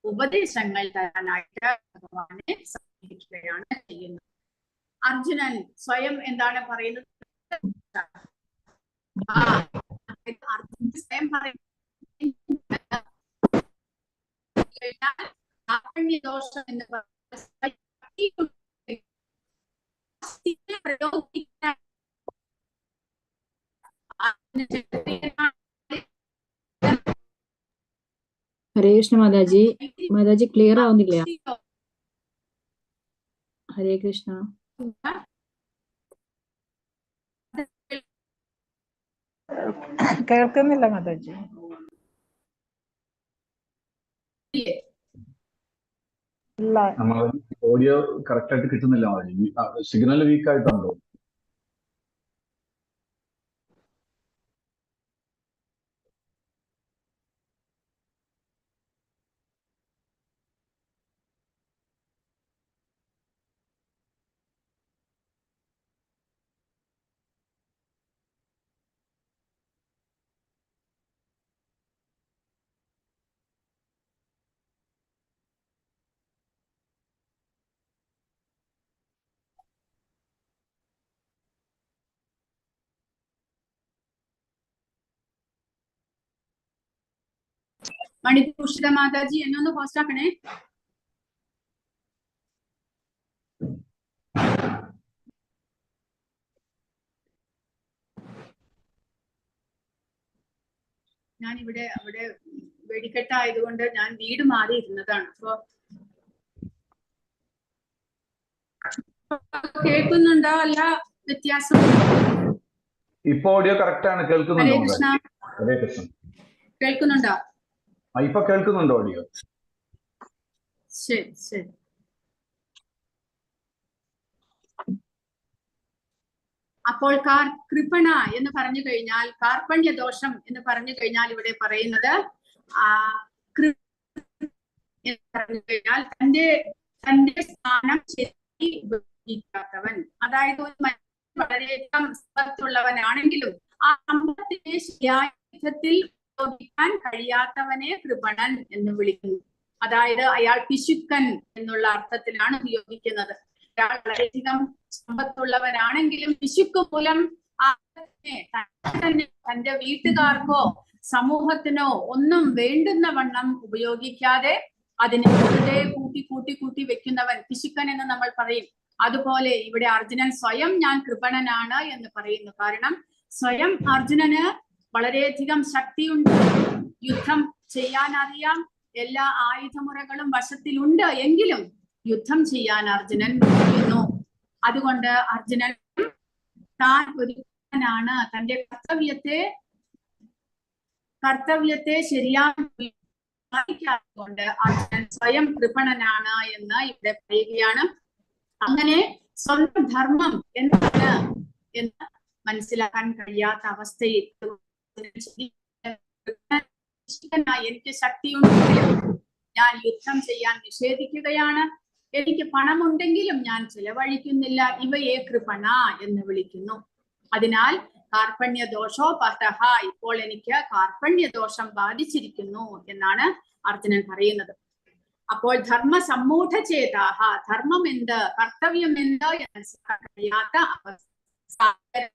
ഉപദേശങ്ങൾ തരാനായിട്ട് ഭഗവാനെ സമീപിക്കുകയാണ് ചെയ്യുന്നത്. അർജുനൻ സ്വയം എന്താണ് പറയുന്നത്? അർജുനൻ സ്വയം പറയുന്നത് ദോഷം എന്ന് ഹരേ കൃഷ്ണ മാതാജി. മാതാജി ക്ലിയർ ആവുന്നില്ല. ഹരേ കൃഷ്ണ. കേൾക്കുന്നില്ല മാതാജി. നമ്മൾ ഓഡിയോ കറക്റ്റ് ആയിട്ട് കിട്ടുന്നില്ല മാതാജി. സിഗ്നൽ വീക്ക് ആയിട്ടുണ്ടോ? മണിഭൂഷിത മാതാജി എന്നെ ഒന്ന് പോസ്റ്റ് ആക്കണേ. ഞാൻ അവിടെ വെടിക്കെട്ടായതുകൊണ്ട് ഞാൻ വീട് മാറി ഇരുന്നതാണ്. അപ്പൊ കേൾക്കുന്നുണ്ടോ? അല്ല വ്യത്യാസം? ഇപ്പൊ ഓഡിയോ കറക്റ്റ് ആണ്, കേൾക്കുന്നുണ്ടോ? ഹരേ കൃഷ്ണ. ഹരേ കൃഷ്ണ. കേൾക്കുന്നുണ്ടോ? ഇപ്പൊ കേൾക്കുന്നുണ്ടോ ഓഡിയോ? ശരി ശരി. അപ്പോൾ കൃപണ എന്ന് പറഞ്ഞു കഴിഞ്ഞാൽ, കാർപ്പണ്യ ദോഷം എന്ന് പറഞ്ഞു കഴിഞ്ഞാൽ ഇവിടെ പറയുന്നത് പറഞ്ഞു കഴിഞ്ഞാൽ തന്റെ സ്ഥാനം ശരി ഉപയോഗിക്കാത്തവൻ. അതായത് ഒരു മനുഷ്യൻ വളരെയധികം സമ്പത്തുള്ളവനാണെങ്കിലും ആ സമ്പത്തിനെ ശരിയായ വിധത്തിൽ ഉപയോഗിക്കാൻ കഴിയാത്തവനെ കൃപണൻ എന്ന് വിളിക്കുന്നു. അതായത് അയാൾ പിശുക്കൻ എന്നുള്ള അർത്ഥത്തിലാണ് ഉപയോഗിക്കുന്നത്. ഒരാൾ വളരെയധികം സമ്പത്തുള്ളവനാണെങ്കിലും പിശുക്ക് മൂലം തന്റെ വീട്ടുകാർക്കോ സമൂഹത്തിനോ ഒന്നും വേണ്ടുന്ന വണ്ണം ഉപയോഗിക്കാതെ അതിനെ വെറുതെ കൂട്ടി വെക്കുന്നവൻ പിശുക്കൻ എന്ന് നമ്മൾ പറയും. അതുപോലെ ഇവിടെ അർജുനൻ സ്വയം ഞാൻ കൃപണനാണ് എന്ന് പറയുന്നു. കാരണം സ്വയം അർജുനന് വളരെയധികം ശക്തിയുണ്ട്, യുദ്ധം ചെയ്യാൻ അറിയാം, എല്ലാ ആയുധമുറകളും വശത്തിലുണ്ട്. എങ്കിലും യുദ്ധം ചെയ്യാൻ അർജുനൻ നോക്കുന്നു. അതുകൊണ്ട് അർജുനൻ താൻ ഒരുവനാണ്, തന്റെ കർത്തവ്യത്തെ ശരിയായി കൊണ്ട് അർജുനൻ സ്വയം കൃപണനാണ് എന്ന് ഇവിടെ പറയുകയാണ്. അങ്ങനെ സ്വന്തം ധർമ്മം എന്താണ് എന്ന് മനസ്സിലാക്കാൻ കഴിയാത്ത അവസ്ഥയിൽ എനിക്ക് ശക്തിയുണ്ടെങ്കിലും ഞാൻ യുദ്ധം ചെയ്യാൻ നിഷേധിക്കുകയാണ്, എനിക്ക് പണമുണ്ടെങ്കിലും ഞാൻ ചിലവഴിക്കുന്നില്ല, ഇവയെ കൃപണ എന്ന് വിളിക്കുന്നു. അതിനാൽ കാർപ്പണ്യ ദോഷോ പതഹ, ഇപ്പോൾ എനിക്ക് കാർപ്പണ്യ ദോഷം ബാധിച്ചിരിക്കുന്നു എന്നാണ് അർജുനൻ പറയുന്നത്. അപ്പോൾ ധർമ്മ സമ്മൂഢചേതാഹ, ധർമ്മം എന്ത്, കർത്തവ്യം എന്ത് എന്ന് മനസ്സിലാക്കാൻ കഴിയാത്ത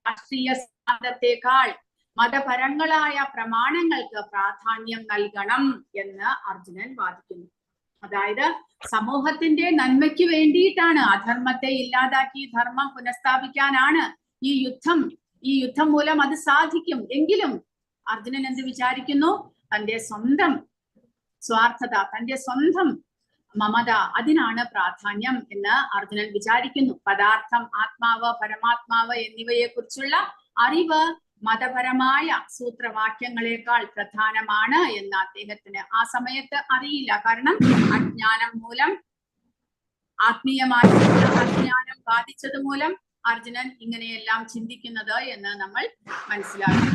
രാഷ്ട്രീയ സിദ്ധാന്തത്തെക്കാൾ മതപരങ്ങളായ പ്രമാണങ്ങൾക്ക് പ്രാധാന്യം നൽകണം എന്ന് അർജുനൻ വാദിക്കുന്നു. അതായത് സമൂഹത്തിന്റെ നന്മയ്ക്ക് വേണ്ടിയിട്ടാണ്, അധർമ്മത്തെ ഇല്ലാതാക്കി ധർമ്മം പുനഃസ്ഥാപിക്കാനാണ് ഈ യുദ്ധം മൂലം അത് സാധിക്കും. എങ്കിലും അർജുനൻ എന്ത് വിചാരിക്കുന്നു? തന്റെ സ്വന്തം സ്വാർത്ഥത, തന്റെ സ്വന്തം മമത, അതിനാണ് പ്രാധാന്യം എന്ന് അർജുനൻ വിചാരിക്കുന്നു. പദാർത്ഥം, ആത്മാവ്, പരമാത്മാവ് എന്നിവയെ കുറിച്ചുള്ള അറിവ് മതപരമായ സൂത്രവാക്യങ്ങളെക്കാൾ പ്രധാനമാണ് എന്ന് അദ്ദേഹത്തിന് ആ സമയത്ത് അറിയില്ല. കാരണം അജ്ഞാനം മൂലം, ആത്മീയമായ അജ്ഞാനം ബാധിച്ചത് മൂലം അർജുനൻ ഇങ്ങനെയെല്ലാം ചിന്തിക്കുന്നത് എന്ന് നമ്മൾ മനസ്സിലാക്കി.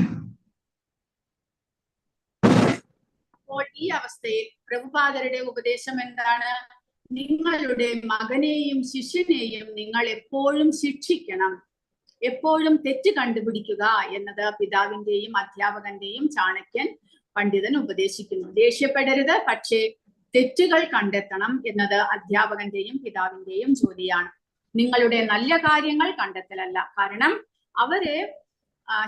അപ്പോൾ ഈ അവസ്ഥയിൽ പ്രഭുപാദരുടെ ഉപദേശം എന്താണ്? നിങ്ങളുടെ മകനെയും ശിഷ്യനെയും നിങ്ങൾ എപ്പോഴും ശിക്ഷിക്കണം, എപ്പോഴും തെറ്റ് കണ്ടുപിടിക്കുക എന്നത് പിതാവിന്റെയും അധ്യാപകന്റെയും ചാണക്യൻ പണ്ഡിതൻ ഉപദേശിക്കുന്നു. ദേഷ്യപ്പെടരുത്, പക്ഷേ തെറ്റുകൾ കണ്ടെത്തണം എന്നത് അധ്യാപകന്റെയും പിതാവിന്റെയും ജോലിയാണ്. നിങ്ങളുടെ നല്ല കാര്യങ്ങൾ കണ്ടെത്തലല്ല. കാരണം അവരെ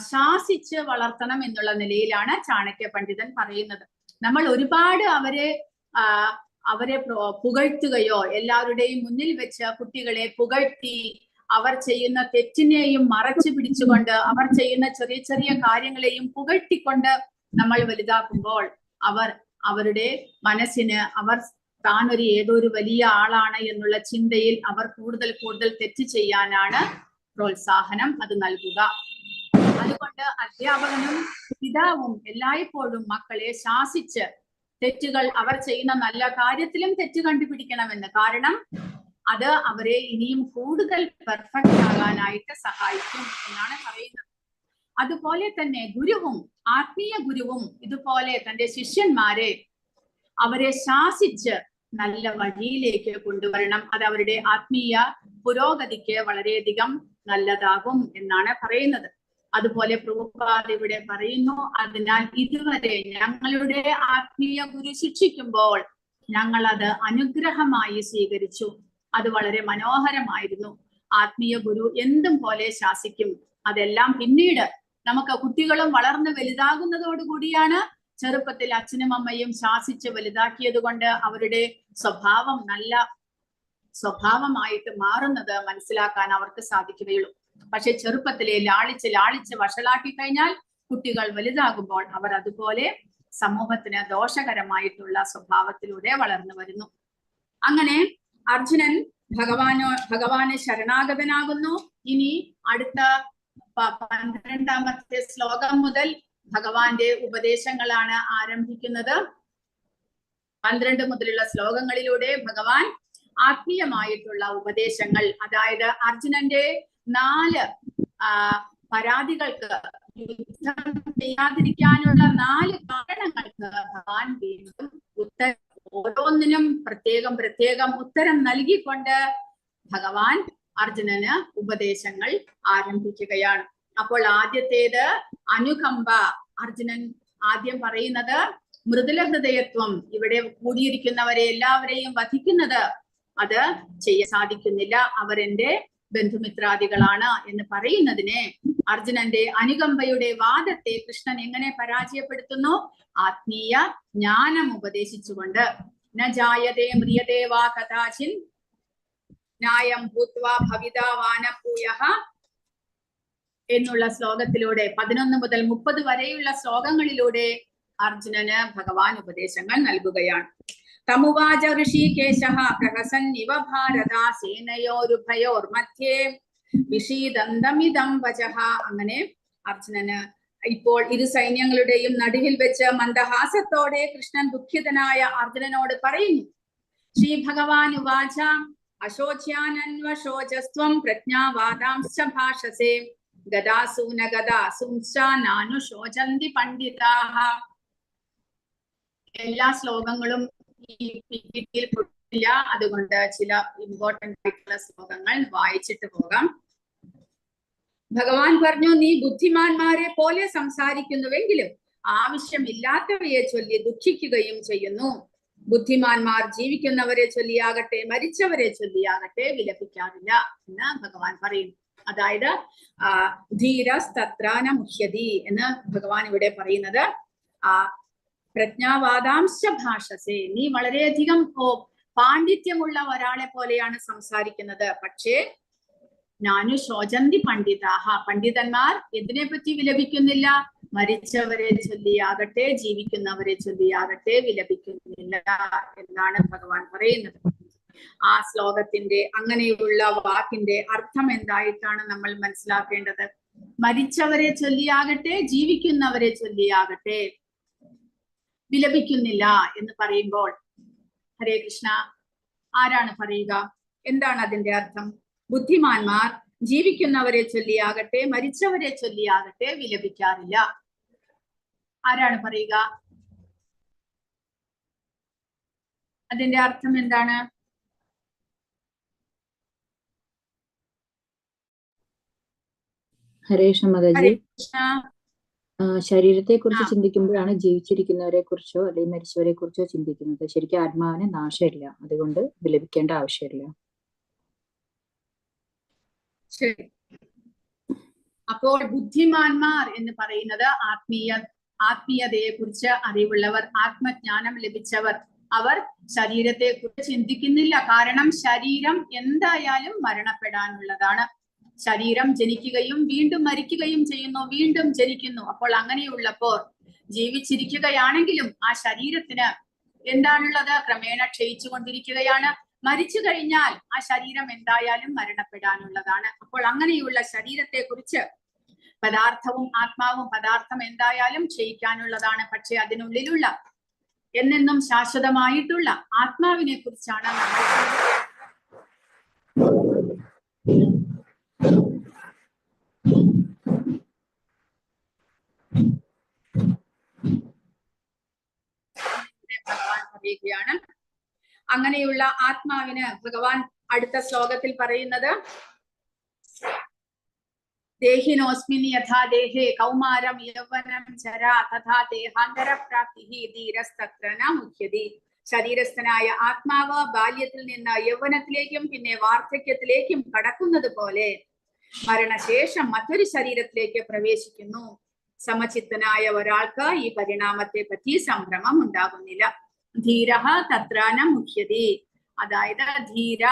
ശാസിച്ച് വളർത്തണം എന്നുള്ള നിലയിലാണ് ചാണക്യ പണ്ഡിതൻ പറയുന്നത്. നമ്മൾ ഒരുപാട് അവരെ പുകഴ്ത്തുകയോ എല്ലാവരുടെയും മുന്നിൽ വെച്ച് കുട്ടികളെ പുകഴ്ത്തി അവർ ചെയ്യുന്ന തെറ്റിനെയും മറച്ചു പിടിച്ചുകൊണ്ട് അവർ ചെയ്യുന്ന ചെറിയ ചെറിയ കാര്യങ്ങളെയും പുകഴ്ത്തിക്കൊണ്ട് നമ്മൾ വലുതാക്കുമ്പോൾ അവരുടെ മനസ്സിന് താൻ ഏതൊരു വലിയ ആളാണ് എന്നുള്ള ചിന്തയിൽ അവർ കൂടുതൽ തെറ്റ് ചെയ്യാനാണ് പ്രോത്സാഹനം അത് നൽകുക. അതുകൊണ്ട് അധ്യാപകനും പിതാവും എല്ലായ്പ്പോഴും മക്കളെ ശാസിച്ച് തെറ്റുകൾ, അവർ ചെയ്യുന്ന നല്ല കാര്യത്തിലും തെറ്റ് കണ്ടുപിടിക്കണമെന്ന്. കാരണം അത് അവരെ ഇനിയും കൂടുതൽ പെർഫെക്റ്റ് ആകാനായിട്ട് സഹായിക്കും എന്നാണ് പറയുന്നത്. അതുപോലെ തന്നെ ഗുരുവും, ആത്മീയ ഗുരുവും ഇതുപോലെ തന്റെ ശിഷ്യന്മാരെ അവരെ ശാസിച്ച് നല്ല വഴിയിലേക്ക് കൊണ്ടുവരണം. അത് അവരുടെ ആത്മീയ പുരോഗതിക്ക് വളരെയധികം നല്ലതാകും എന്നാണ് പറയുന്നത്. അതുപോലെ പ്രഭുപാദ് ഇവിടെ പറയുന്നു, അതിനാൽ ഇതുവരെ ഞങ്ങളുടെ ആത്മീയ ഗുരു ശിക്ഷിക്കുമ്പോൾ ഞങ്ങൾ അത് അനുഗ്രഹമായി സ്വീകരിച്ചു. അത് വളരെ മനോഹരമായിരുന്നു. ആത്മീയ ഗുരു എന്തും പോലെ ശാസിക്കും. അതെല്ലാം പിന്നീട് നമുക്ക് കുട്ടികളും വളർന്ന് വലുതാകുന്നതോടുകൂടിയാണ് ചെറുപ്പത്തിൽ അച്ഛനും അമ്മയും ശാസിച്ച് വലുതാക്കിയത് കൊണ്ട് അവരുടെ സ്വഭാവം നല്ല സ്വഭാവമായിട്ട് മാറുന്നത് മനസ്സിലാക്കാൻ അവർക്ക് സാധിക്കുകയുള്ളൂ. പക്ഷെ ചെറുപ്പത്തിലെ ലാളിച്ച് വഷളാക്കി കഴിഞ്ഞാൽ കുട്ടികൾ വലുതാകുമ്പോൾ അവർ അതുപോലെ സമൂഹത്തിന് ദോഷകരമായിട്ടുള്ള സ്വഭാവത്തിലൂടെ വളർന്നു വരുന്നു. അങ്ങനെ അർജുനൻ ഭഗവാന് ശരണാഗതനാകുന്നു. ഇനി അടുത്ത 12ാമത്തെ ശ്ലോകം മുതൽ ഭഗവാന്റെ ഉപദേശങ്ങളാണ് ആരംഭിക്കുന്നത്. 12 മുതലുള്ള ശ്ലോകങ്ങളിലൂടെ ഭഗവാൻ ആത്മീയമായിട്ടുള്ള ഉപദേശങ്ങൾ, അതായത് അർജുനന്റെ 4 പരാതികൾക്ക്, യുദ്ധം ചെയ്യാതിരിക്കാനുള്ള 4 കാരണങ്ങൾക്ക് ഭഗവാൻ വീണ്ടും ഓരോന്നിനും പ്രത്യേകം ഉത്തരം നൽകിക്കൊണ്ട് ഭഗവാൻ അർജുനന് ഉപദേശങ്ങൾ ആരംഭിക്കുകയാണ്. അപ്പോൾ ആദ്യത്തേത് അനുകമ്പ. അർജുനൻ ആദ്യം പറയുന്നത് മൃദുല ഹൃദയത്വം. ഇവിടെ കൂടിയിരിക്കുന്നവരെ എല്ലാവരെയും വധിക്കുന്നത് അത് ചെയ്യാൻ സാധിക്കുന്നില്ല, അവരെന്റെ ബന്ധുമിത്രാദികളാണ് എന്ന് പറയുന്നതിനെ അർജുനന്റെ അനുകമ്പയുടെ വാദത്തെ കൃഷ്ണൻ എങ്ങനെ പരാജയപ്പെടുത്തുന്നു? ആത്മീയ ജ്ഞാനം ഉപദേശിച്ചുകൊണ്ട്. ന ജായതേ മ്രിയതേ വാ കഥാചിൻ ന്യായം ഭൂത്വാ ഭവിതാ വാനഭൂയഃ എന്നുള്ള ശ്ലോകത്തിലൂടെ 11 മുതൽ 30 വരെയുള്ള ശ്ലോകങ്ങളിലൂടെ അർജുനന് ഭഗവാൻ ഉപദേശങ്ങൾ നൽകുകയാണ്. തമുവാച ഋഷികേശഃ പ്രഹസന്നിവ ഭാരത സേനയോരുഭയോർ മധ്യേ വിഷീദന്തമിദം വചഃ. അങ്ങനെ അർജുനന് ഇപ്പോൾ ഇരു സൈന്യങ്ങളുടെയും നടുവിൽ വെച്ച് മന്ദഹാസത്തോടെ കൃഷ്ണൻ ദുഃഖിതനായ അർജുനനോട് പറയുന്നു. ശ്രീ ഭഗവാൻ ഉവാച അശോച്യാനന്വശോചസ്ത്വം പ്രജ്ഞാവാദാംശ്ച ഭാഷസേ ഗദാസൂന ഗദാസൂംശ്ച നാനുശോചന്തി പണ്ഡിതാഃ. എല്ലാ ശ്ലോകങ്ങളും ഈ പിപിടിയിൽ കൊടുത്തില്ല, അതുകൊണ്ട് ചില ഇമ്പോർട്ടന്റ് ആയിട്ടുള്ള ശ്ലോകങ്ങൾ വായിച്ചിട്ട് പോകാം. ഭഗവാൻ പറഞ്ഞു, നീ ബുദ്ധിമാന്മാരെ പോലെ സംസാരിക്കുന്നുവെങ്കിലും ആവശ്യമില്ലാത്തവയെ ചൊല്ലി ദുഃഖിക്കുകയും ചെയ്യുന്നു. ബുദ്ധിമാന്മാർ ജീവിക്കുന്നവരെ ചൊല്ലിയാകട്ടെ മരിച്ചവരെ ചൊല്ലിയാകട്ടെ വിലപിക്കാറില്ല എന്ന് ഭഗവാൻ പറയുന്നു. അതായത് ധീരസ്തത്ര ന മുഹ്യതി എന്ന് ഭഗവാൻ ഇവിടെ പറയുന്നത്. പ്രജ്ഞാവാദാംശ ഭാഷസേ, നീ വളരെയധികം പാണ്ഡിത്യമുള്ള ഒരാളെ പോലെയാണ് സംസാരിക്കുന്നത്. പക്ഷേ നാനു ശോചന്തി പണ്ഡിതാഹ, പണ്ഡിതന്മാർ എന്തിനെ പറ്റി വിലപിക്കുന്നില്ല? മരിച്ചവരെ ചൊല്ലിയാകട്ടെ ജീവിക്കുന്നവരെ ചൊല്ലിയാകട്ടെ വിലപിക്കുന്നില്ല എന്നാണ് ഭഗവാൻ പറയുന്നത്. ആ ശ്ലോകത്തിന്റെ അങ്ങനെയുള്ള വാക്കിന്റെ അർത്ഥം എന്തായിട്ടാണ് നമ്മൾ മനസ്സിലാക്കേണ്ടത്? മരിച്ചവരെ ചൊല്ലിയാകട്ടെ ജീവിക്കുന്നവരെ ചൊല്ലിയാകട്ടെ വിലപിക്കുന്നില്ല എന്ന് പറയുമ്പോൾ, ഹരേ കൃഷ്ണ, ആരാണ് പറയുക? എന്താണ് അതിന്റെ അർത്ഥം? ബുദ്ധിമാന്മാർ ജീവിക്കുന്നവരെ ചൊല്ലിയാകട്ടെ മരിച്ചവരെ ചൊല്ലിയാകട്ടെ വിലപിക്കാറില്ല. ആരാണ് പറയുക? അതിന്റെ അർത്ഥം എന്താണ്? ഹരേ കൃഷ്ണ മാതാജി. ഹരേ കൃഷ്ണ. ശരീരത്തെ കുറിച്ച് ചിന്തിക്കുമ്പോഴാണ് ജീവിച്ചിരിക്കുന്നവരെ കുറിച്ചോ അല്ലെങ്കിൽ മരിച്ചവരെ കുറിച്ചോ ചിന്തിക്കുന്നത്. ശരിക്കും ആത്മാവിന് നാശമില്ല, അതുകൊണ്ട് വിലപിക്കേണ്ട ആവശ്യമില്ല. ശരി. അപ്പോൾ ബുദ്ധിമാന്മാർ എന്ന് പറയുന്നത് ആത്മീയതയെ കുറിച്ച് അറിവുള്ളവർ, ആത്മജ്ഞാനം ലഭിച്ചവർ. അവർ ശരീരത്തെ കുറിച്ച് ചിന്തിക്കുന്നില്ല. കാരണം ശരീരം എന്തായാലും മരണപ്പെടാനുള്ളതാണ്. ശരീരം ജനിക്കുകയും വീണ്ടും മരിക്കുകയും ചെയ്യുന്നു, വീണ്ടും ജനിക്കുന്നു. അപ്പോൾ അങ്ങനെയുള്ളപ്പോൾ ജീവിച്ചിരിക്കുകയാണെങ്കിലും ആ ശരീരത്തിന് എന്താണുള്ളത്? ക്രമേണ ക്ഷയിച്ചു കൊണ്ടിരിക്കുകയാണ്. മരിച്ചു കഴിഞ്ഞാൽ ആ ശരീരം എന്തായാലും മരണപ്പെടാനുള്ളതാണ്. അപ്പോൾ അങ്ങനെയുള്ള ശരീരത്തെ കുറിച്ച് പദാർത്ഥവും ആത്മാവും, പദാർത്ഥം എന്തായാലും ക്ഷയിക്കാനുള്ളതാണ്. പക്ഷെ അതിനുള്ളിലുള്ള എന്നെന്നും ശാശ്വതമായിട്ടുള്ള ആത്മാവിനെ കുറിച്ചാണ് നമ്മൾ ഭഗവാൻ പറയുകയാണ്. അങ്ങനെയുള്ള ആത്മാവിന് ഭഗവാൻ അടുത്ത ശ്ലോകത്തിൽ പറയുന്നത്, ദേഹിനോസ്മിൻ യഥാ ദേഹേ കൗമാരം യൗവനം ജരാ തഥാ ദേഹാന്തര പ്രാപ്തിഹി ധീരസ്തത്ര ന മുഹ്യതി. ശരീരസ്ഥനായ ആത്മാവ് ബാല്യത്തിൽ നിന്ന് യൗവനത്തിലേക്കും പിന്നെ വാർദ്ധക്യത്തിലേക്കും കടക്കുന്നത് പോലെ മരണശേഷം മറ്റൊരു ശരീരത്തിലേക്ക് പ്രവേശിക്കുന്നു. സമചിത്തനായ ഒരാൾക്ക് ഈ പരിണാമത്തെ പറ്റി സംഭ്രമം ഉണ്ടാകുന്നില്ല. ധീരഃ തത്രാന മുഹ്യതി. അതായത് ധീര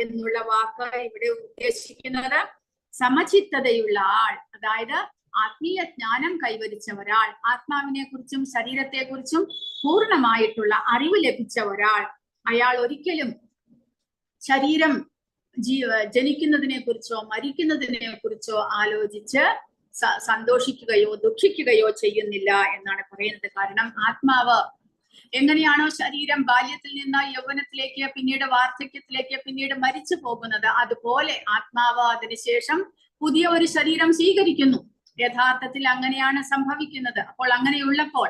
എന്നുള്ള വാക്ക് ഇവിടെ ഉദ്ദേശിക്കുന്നത് സമചിത്തതയുള്ള ആൾ, അതായത് ആത്മീയ ജ്ഞാനം കൈവരിച്ച ഒരാൾ, ആത്മാവിനെ കുറിച്ചും ശരീരത്തെ കുറിച്ചും പൂർണ്ണമായിട്ടുള്ള അറിവ് ലഭിച്ച ഒരാൾ. അയാൾ ഒരിക്കലും ശരീരം ജനിക്കുന്നതിനെ കുറിച്ചോ മരിക്കുന്നതിനെ കുറിച്ചോ ആലോചിച്ച് സന്തോഷിക്കുകയോ ദുഃഖിക്കുകയോ ചെയ്യുന്നില്ല എന്നാണ് പറയുന്നത്. കാരണം ആത്മാവ് എങ്ങനെയാണോ ശരീരം ബാല്യത്തിൽ നിന്ന് യൗവനത്തിലേക്ക്, പിന്നീട് വാർദ്ധക്യത്തിലേക്ക്, പിന്നീട് മരിച്ചു പോകുന്നത്, അതുപോലെ ആത്മാവ് അതിനുശേഷം പുതിയ ഒരു ശരീരം സ്വീകരിക്കുന്നു. യഥാർത്ഥത്തിൽ അങ്ങനെയാണ് സംഭവിക്കുന്നത്. അപ്പോൾ അങ്ങനെയുള്ളപ്പോൾ,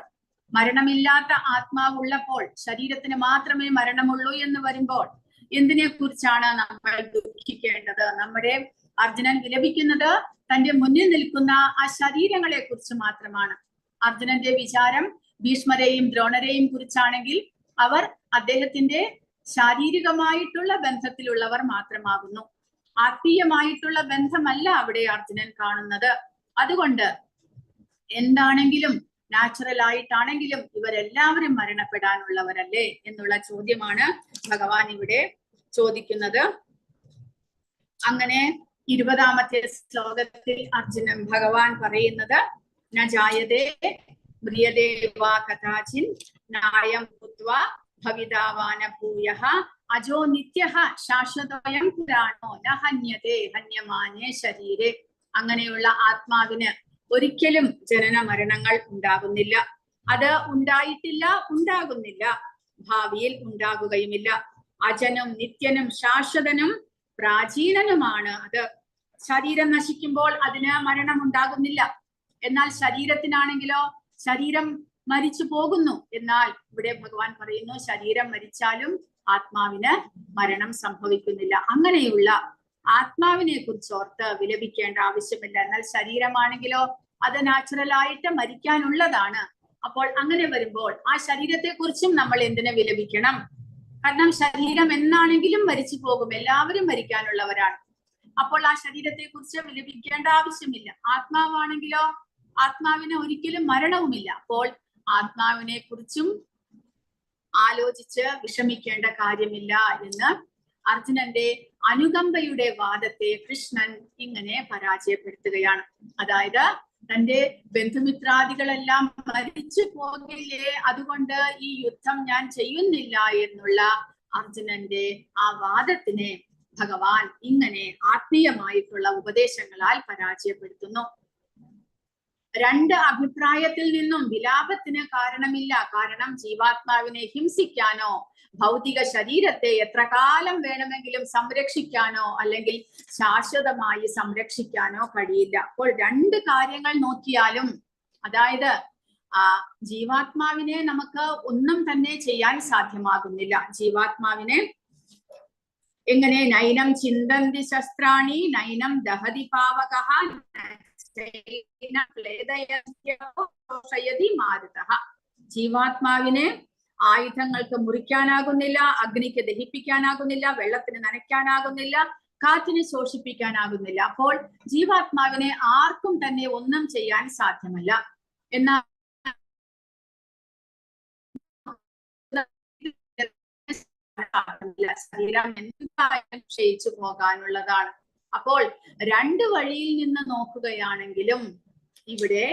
മരണമില്ലാത്ത ആത്മാവ് ഉള്ളപ്പോൾ, ശരീരത്തിന് മാത്രമേ മരണമുള്ളൂ എന്ന് വരുമ്പോൾ എന്തിനെ കുറിച്ചാണ് നമ്മൾ ദുഃഖിക്കേണ്ടത്? നമ്മുടെ അർജുനൻ വിലപിക്കുന്നത് തന്റെ മുന്നിൽ നിൽക്കുന്ന ആ ശരീരങ്ങളെ കുറിച്ച് മാത്രമാണ്. അർജുനന്റെ വിചാരം ഭീഷ്മരെയും ദ്രോണരെയും കുറിച്ചാണെങ്കിൽ അവർ അദ്ദേഹത്തിന്റെ ശാരീരികമായിട്ടുള്ള ബന്ധത്തിലുള്ളവർ മാത്രമാകുന്നു. ആത്മീയമായിട്ടുള്ള ബന്ധമല്ല അവിടെ അർജുനൻ കാണുന്നത്. അതുകൊണ്ട് എന്താണെങ്കിലും, നാച്ചുറൽ ആയിട്ടാണെങ്കിലും ഇവരെല്ലാവരും മരണപ്പെടാനുള്ളവരല്ലേ എന്നുള്ള ചോദ്യമാണ് ഭഗവാൻ ഇവിടെ ചോദിക്കുന്നത്. അങ്ങനെ 20ാമത്തെ ശ്ലോകത്തിൽ അർജുനൻ ഭഗവാൻ പറയുന്നത് ന ജായതേ മ്രിയതേ വാ കഥാചിൻ നായം ഭൂത്വാ ഭവിതാവാന ഭൂയഃ അജോ നിത്യഃ ശാശ്വതോയം പുരാണോ ന ഹന്യതേ ഹന്യമാനേ ശരീരേ. അങ്ങനെയുള്ള ആത്മാവിന് ഒരിക്കലും ജനന മരണങ്ങൾ ഉണ്ടാകുന്നില്ല. അത് ഉണ്ടായിട്ടില്ല, ഉണ്ടാകുന്നില്ല, ഭാവിയിൽ ഉണ്ടാകുകയുമില്ല. അജനും നിത്യനും ശാശ്വതനും പ്രാചീനനുമാണ് അത്. ശരീരം നശിക്കുമ്പോൾ അതിന് മരണം ഉണ്ടാകുന്നില്ല. എന്നാൽ ശരീരത്തിനാണെങ്കിലോ ശരീരം മരിച്ചു പോകുന്നു. എന്നാൽ ഇവിടെ ഭഗവാൻ പറയുന്നു ശരീരം മരിച്ചാലും ആത്മാവിന് മരണം സംഭവിക്കുന്നില്ല. അങ്ങനെയുള്ള ആത്മാവിനെ കുറിച്ച് ഓർത്ത് വിലപിക്കേണ്ട ആവശ്യമില്ല. എന്നാൽ ശരീരമാണെങ്കിലോ അത് നാച്ചുറലായിട്ട് മരിക്കാനുള്ളതാണ്. അപ്പോൾ അങ്ങനെ വരുമ്പോൾ ആ ശരീരത്തെ കുറിച്ചും നമ്മൾ എന്തിനു വിലപിക്കണം? കാരണം ശരീരം എന്നാണെങ്കിലും മരിച്ചു പോകും, എല്ലാവരും മരിക്കാനുള്ളവരാണ്. അപ്പോൾ ആ ശരീരത്തെ കുറിച്ച് വിലപിക്കേണ്ട ആവശ്യമില്ല. ആത്മാവാണെങ്കിലോ ആത്മാവിന് ഒരിക്കലും മരണവുമില്ല. അപ്പോൾ ആത്മാവിനെ കുറിച്ചും ആലോചിച്ച് വിഷമിക്കേണ്ട കാര്യമില്ല എന്ന് അർജുനന്റെ അനുകമ്പയുടെ വാദത്തെ കൃഷ്ണൻ ഇങ്ങനെ പരാജയപ്പെടുത്തുകയാണ്. അതായത് തന്റെ ബന്ധുമിത്രാദികളെല്ലാം മരിച്ചു പോകില്ലേ, അതുകൊണ്ട് ഈ യുദ്ധം ഞാൻ ചെയ്യുന്നില്ല എന്നുള്ള അർജുനന്റെ ആ വാദത്തിനെ ഭഗവാൻ ഇങ്ങനെ ആത്മീയമായിട്ടുള്ള ഉപദേശങ്ങളാൽ പരാജയപ്പെടുത്തുന്നു. രണ്ട് അഭിപ്രായത്തിൽ നിന്നും വിലാപത്തിന് കാരണമില്ല. കാരണം ജീവാത്മാവിനെ ഹിംസിക്കാനോ ഭൗതിക ശരീരത്തെ എത്ര കാലം വേണമെങ്കിലും സംരക്ഷിക്കാനോ അല്ലെങ്കിൽ ശാശ്വതമായി സംരക്ഷിക്കാനോ കഴിയില്ല. അപ്പോൾ രണ്ട് കാര്യങ്ങൾ നോക്കിയാലും, അതായത് ജീവാത്മാവിനെ നമുക്ക് ഒന്നും തന്നെ ചെയ്യാൻ സാധ്യമാകുന്നില്ല. ജീവാത്മാവിനെ എങ്ങനെ നൈനം ചിന്തന്തി ശസ്ത്രാണി നൈനം ദഹതി പാവകഃ ജീവാത്മാവിനെ ആയുധങ്ങൾക്ക് മുറിക്കാനാകുന്നില്ല, അഗ്നിക്ക് ദഹിപ്പിക്കാനാകുന്നില്ല, വെള്ളത്തിന് നനയ്ക്കാനാകുന്നില്ല, കാറ്റിന് ശോഷിപ്പിക്കാനാകുന്നില്ല. അപ്പോൾ ജീവാത്മാവിനെ ആർക്കും തന്നെ ഒന്നും ചെയ്യാൻ സാധ്യമല്ല. എന്നാൽ ശരീരം എന്തായാലും ക്ഷയിച്ചു പോകാനുള്ളതാണ്. അപ്പോൾ രണ്ട് വഴിയിൽ നിന്ന് നോക്കുകയാണെങ്കിലും ഇവിടെ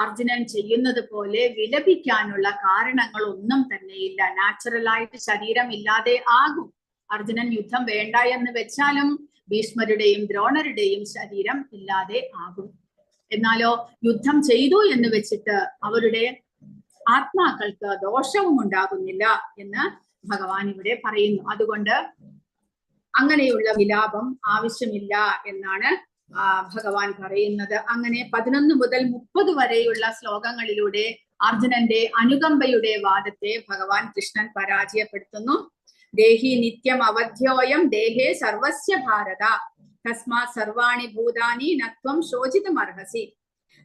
അർജുനൻ ചെയ്യുന്നത് പോലെ വിലപിക്കാനുള്ള കാരണങ്ങൾ ഒന്നും തന്നെയില്ല. നാച്ചുറലായിട്ട് ശരീരം ഇല്ലാതെ ആകും. അർജുനൻ യുദ്ധം വേണ്ട എന്ന് വെച്ചാലും ഭീഷ്മരുടെയും ദ്രോണരുടെയും ശരീരം ഇല്ലാതെ ആകും. എന്നാലോ യുദ്ധം ചെയ്തു എന്ന് വെച്ചിട്ട് അവരുടെ ആത്മാക്കൾക്ക് ദോഷവും ഉണ്ടാകുന്നില്ല എന്ന് ഭഗവാൻ ഇവിടെ പറയുന്നു. അതുകൊണ്ട് അങ്ങനെയുള്ള വിലാപം ആവശ്യമില്ല എന്നാണ് ഭഗവാൻ പറയുന്നത്. അങ്ങനെ 11 മുതൽ 30 വരെയുള്ള ശ്ലോകങ്ങളിലൂടെ അർജുനന്റെ അനുകമ്പയുടെ വാദത്തെ ഭഗവാൻ കൃഷ്ണൻ പരാജയപ്പെടുത്തുന്നു. ദേഹി നിത്യം അവധ്യോയം ദേഹേ സർവസ്യ ഭാരത തസ്മാത് സർവാണി ഭൂതാനി നത്വം ശോചിതും അർഹസി.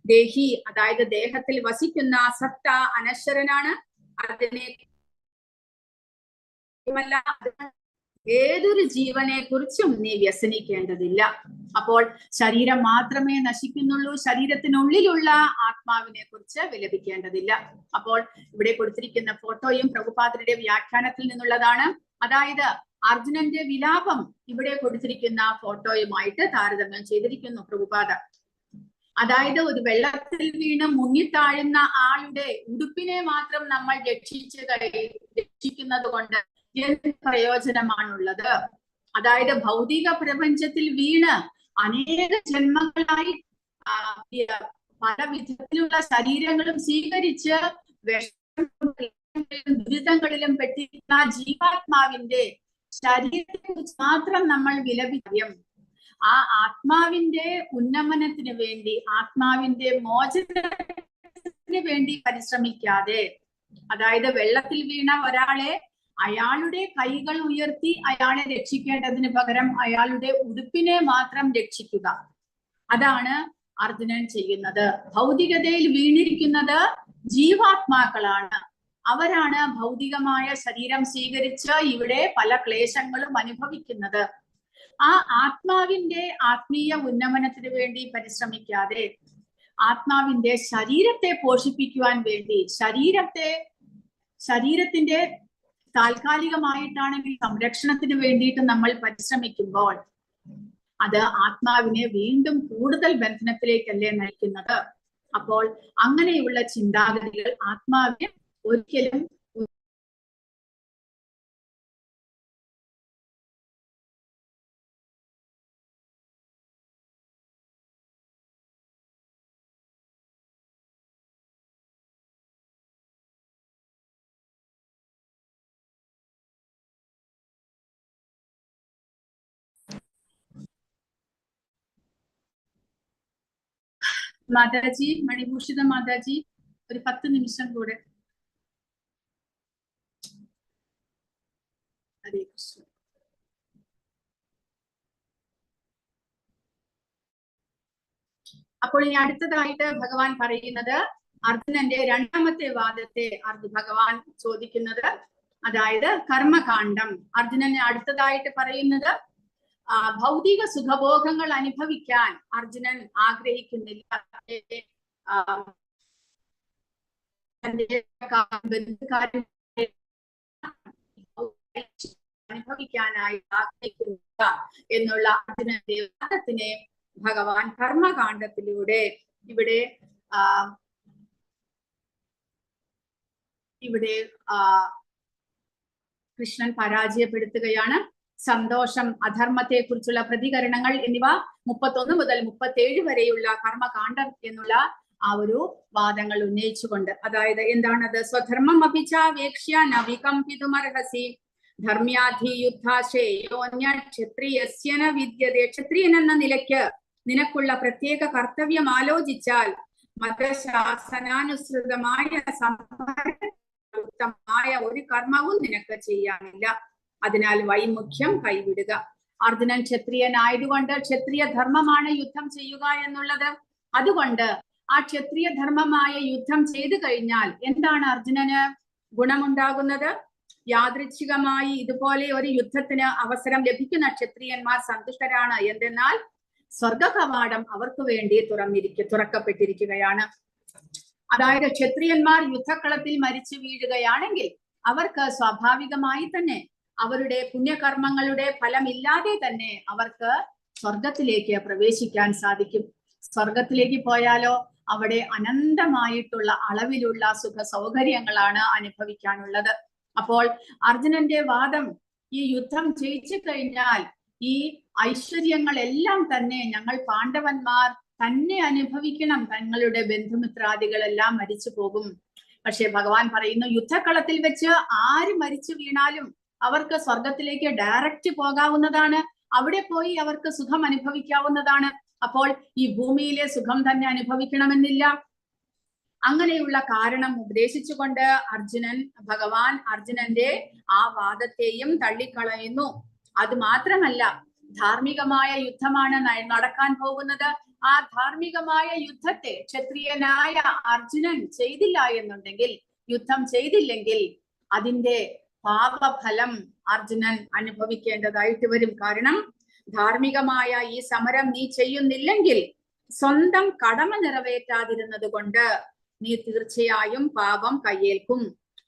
ദേഹി അതായത് ദേഹത്തിൽ വസിക്കുന്ന സത്ത അനശ്വരനാണ്. അതിനെ ഏതൊരു ജീവനെ കുറിച്ചും നീ വ്യസനിക്കേണ്ടതില്ല. അപ്പോൾ ശരീരം മാത്രമേ നശിക്കുന്നുള്ളൂ, ശരീരത്തിനുള്ളിലുള്ള ആത്മാവിനെ കുറിച്ച് വിലപിക്കേണ്ടതില്ല. അപ്പോൾ ഇവിടെ കൊടുത്തിരിക്കുന്ന ഫോട്ടോയും പ്രഭുപാദരുടെ വ്യാഖ്യാനത്തിൽ നിന്നുള്ളതാണ്. അതായത് അർജുനന്റെ വിലാപം ഇവിടെ കൊടുത്തിരിക്കുന്ന ഫോട്ടോയുമായിട്ട് താരതമ്യം ചെയ്തിരിക്കുന്നു പ്രഭുപാദ. അതായത് ഒരു വെള്ളത്തിൽ വീണ് മുങ്ങിത്താഴുന്ന ആളുടെ ഉടുപ്പിനെ മാത്രം നമ്മൾ രക്ഷിക്കുന്നത് കൊണ്ട് എന്ത് പ്രയോജനമാണുള്ളത്? അതായത് ഭൗതിക പ്രപഞ്ചത്തിൽ വീണ് അനേക ജന്മങ്ങളായി പല വിധത്തിലുള്ള ശരീരങ്ങളും സ്വീകരിച്ച് ദുരിതങ്ങളിലും പെട്ടിരിക്കുന്ന ജീവാത്മാവിന്റെ ശരീരത്തെ കുറിച്ച് മാത്രം നമ്മൾ വിലപിക്കും. ആ ആത്മാവിന്റെ ഉന്നമനത്തിന് വേണ്ടി, ആത്മാവിന്റെ മോചനത്തിന് വേണ്ടി പരിശ്രമിക്കാതെ, അതായത് വെള്ളത്തിൽ വീണ ഒരാളെ അയാളുടെ കൈകൾ ഉയർത്തി അയാളെ രക്ഷിക്കേണ്ടതിന് പകരം അയാളുടെ ഉടുപ്പിനെ മാത്രം രക്ഷിക്കുക, അതാണ് അർജുനൻ ചെയ്യുന്നത്. ഭൗതികതയിൽ വീണിരിക്കുന്നത് ജീവാത്മാക്കളാണ്. അവരാണ് ഭൗതികമായ ശരീരം സ്വീകരിച്ച് ഇവിടെ പല ക്ലേശങ്ങളും അനുഭവിക്കുന്നത്. ആ ആത്മാവിന്റെ ആത്മീയ ഉന്നമനത്തിന് വേണ്ടി പരിശ്രമിക്കാതെ, ആത്മാവിന്റെ ശരീരത്തെ പോഷിപ്പിക്കുവാൻ വേണ്ടി, ശരീരത്തിന്റെ താൽക്കാലികമായിട്ടാണെങ്കിൽ സംരക്ഷണത്തിന് വേണ്ടിയിട്ട് നമ്മൾ പരിശ്രമിക്കുമ്പോൾ അത് ആത്മാവിനെ വീണ്ടും കൂടുതൽ ബന്ധനത്തിലേക്കല്ലേ നയിക്കുന്നത്. അപ്പോൾ അങ്ങനെയുള്ള ചിന്താഗതികൾ ആത്മാവിനെ ഒരിക്കലും മാതാജി, മണിഭൂഷിത മാതാജി, ഒരു 10 നിമിഷം കൂടെ. ഹരേ കൃഷ്ണ. അപ്പോൾ ഇനി അടുത്തതായിട്ട് ഭഗവാൻ പറയുന്നത് അർജുനന്റെ രണ്ടാമത്തെ വാദത്തെ ഭഗവാൻ ചോദിക്കുന്നത്, അതായത് കർമ്മകാണ്ഡം. അർജുനന് അടുത്തതായിട്ട് പറയുന്നത് ഭൗതിക സുഖഭോഗങ്ങൾ അനുഭവിക്കാൻ അർജുനൻ ആഗ്രഹിക്കുന്നില്ല. അനുഭവിക്കാനായി ആഗ്രഹിക്കുക എന്നുള്ള അർജുനന്റെ വാദത്തിനെ ഭഗവാൻ കർമ്മകാണ്ഡത്തിലൂടെ ഇവിടെ കൃഷ്ണൻ പരാജയപ്പെടുത്തുകയാണ്. സന്തോഷം, അധർമ്മത്തെ കുറിച്ചുള്ള പ്രതികരണങ്ങൾ എന്നിവ 31 മുതൽ 37 വരെയുള്ള കർമ്മകാണ്ഡം എന്നുള്ള ആ ഒരു വാദങ്ങൾ ഉന്നയിച്ചുകൊണ്ട്, അതായത് എന്താണത്? സ്വധർമ്മം അഭിചാവേക്ഷ്യ നവികമ്പിതുമർഹസി ധർമ്മ്യാധി യുദ്ധാശേയോന്യ ക്ഷത്രിയസ്യന വിദ്യതേ. ക്ഷത്രിയൻ എന്ന നിലയ്ക്ക് നിനക്കുള്ള പ്രത്യേക കർത്തവ്യം ആലോചിച്ചാൽ മതശാസനാനുസൃതമായ ഉത്തമമായ ഒരു കർമ്മവും നിനക്ക് ചെയ്യാനില്ല. അതിനാൽ വൈമുഖ്യം കൈവിടുക. അർജുനൻ ക്ഷത്രിയനായതുകൊണ്ട് ക്ഷത്രിയ ധർമ്മമാണ് യുദ്ധം ചെയ്യുക എന്നുള്ളത്. അതുകൊണ്ട് ആ ക്ഷത്രിയ ധർമ്മമായ യുദ്ധം ചെയ്തു കഴിഞ്ഞാൽ എന്താണ് അർജുനന് ഗുണമുണ്ടാകുന്നത്? യാദൃച്ഛികമായി ഇതുപോലെ ഒരു യുദ്ധത്തിന് അവസരം ലഭിക്കുന്ന ക്ഷത്രിയന്മാർ സന്തുഷ്ടരാണ്. എന്തെന്നാൽ സ്വർഗ കവാടം അവർക്ക് വേണ്ടി തുറക്കപ്പെട്ടിരിക്കുകയാണ്. അതായത് ക്ഷത്രിയന്മാർ യുദ്ധക്കളത്തിൽ മരിച്ചു വീഴുകയാണെങ്കിൽ അവർക്ക് സ്വാഭാവികമായി തന്നെ അവരുടെ പുണ്യകർമ്മങ്ങളുടെ ഫലമില്ലാതെ തന്നെ അവർക്ക് സ്വർഗത്തിലേക്ക് പ്രവേശിക്കാൻ സാധിക്കും. സ്വർഗത്തിലേക്ക് പോയാലോ അവിടെ അനന്തമായിട്ടുള്ള അളവിലുള്ള സുഖ സൗകര്യങ്ങളാണ് അനുഭവിക്കാനുള്ളത്. അപ്പോൾ അർജുനന്റെ വാദം, ഈ യുദ്ധം ജയിച്ചു കഴിഞ്ഞാൽ ഈ ഐശ്വര്യങ്ങളെല്ലാം തന്നെ ഞങ്ങൾ പാണ്ഡവന്മാർ തന്നെ അനുഭവിക്കണം, തങ്ങളുടെ ബന്ധുമിത്രാദികളെല്ലാം മരിച്ചു പോകും. പക്ഷെ ഭഗവാൻ പറയുന്നു, യുദ്ധക്കളത്തിൽ വെച്ച് ആര് മരിച്ചു വീണാലും അവർക്ക് സ്വർഗത്തിലേക്ക് ഡയറക്റ്റ് പോകാവുന്നതാണ്. അവിടെ പോയി അവർക്ക് സുഖം അനുഭവിക്കാവുന്നതാണ്. അപ്പോൾ ഈ ഭൂമിയിലെ സുഖം തന്നെ അനുഭവിക്കണമെന്നില്ല. അങ്ങനെയുള്ള കാരണം ഉപദേശിച്ചുകൊണ്ട് ഭഗവാൻ അർജുനന്റെ ആ വാദത്തെയും തള്ളിക്കളയുന്നു. അത് മാത്രമല്ല, ധാർമ്മികമായ യുദ്ധമാണ് നടക്കാൻ പോകുന്നത്. ആ ധാർമ്മികമായ യുദ്ധത്തെ ക്ഷത്രിയനായ അർജുനൻ ചെയ്തില്ല എന്നുണ്ടെങ്കിൽ, യുദ്ധം ചെയ്തില്ലെങ്കിൽ അതിന്റെ പാപഫലം അർജുനൻ അനുഭവിക്കേണ്ടതായിട്ട് വരും. കാരണം ധാർമ്മികമായ ഈ സമരം നീ ചെയ്യുന്നില്ലെങ്കിൽ സ്വന്തം കടമ നിറവേറ്റാതിരുന്നത് കൊണ്ട് നീ തീർച്ചയായും പാപം കയ്യേൽക്കും.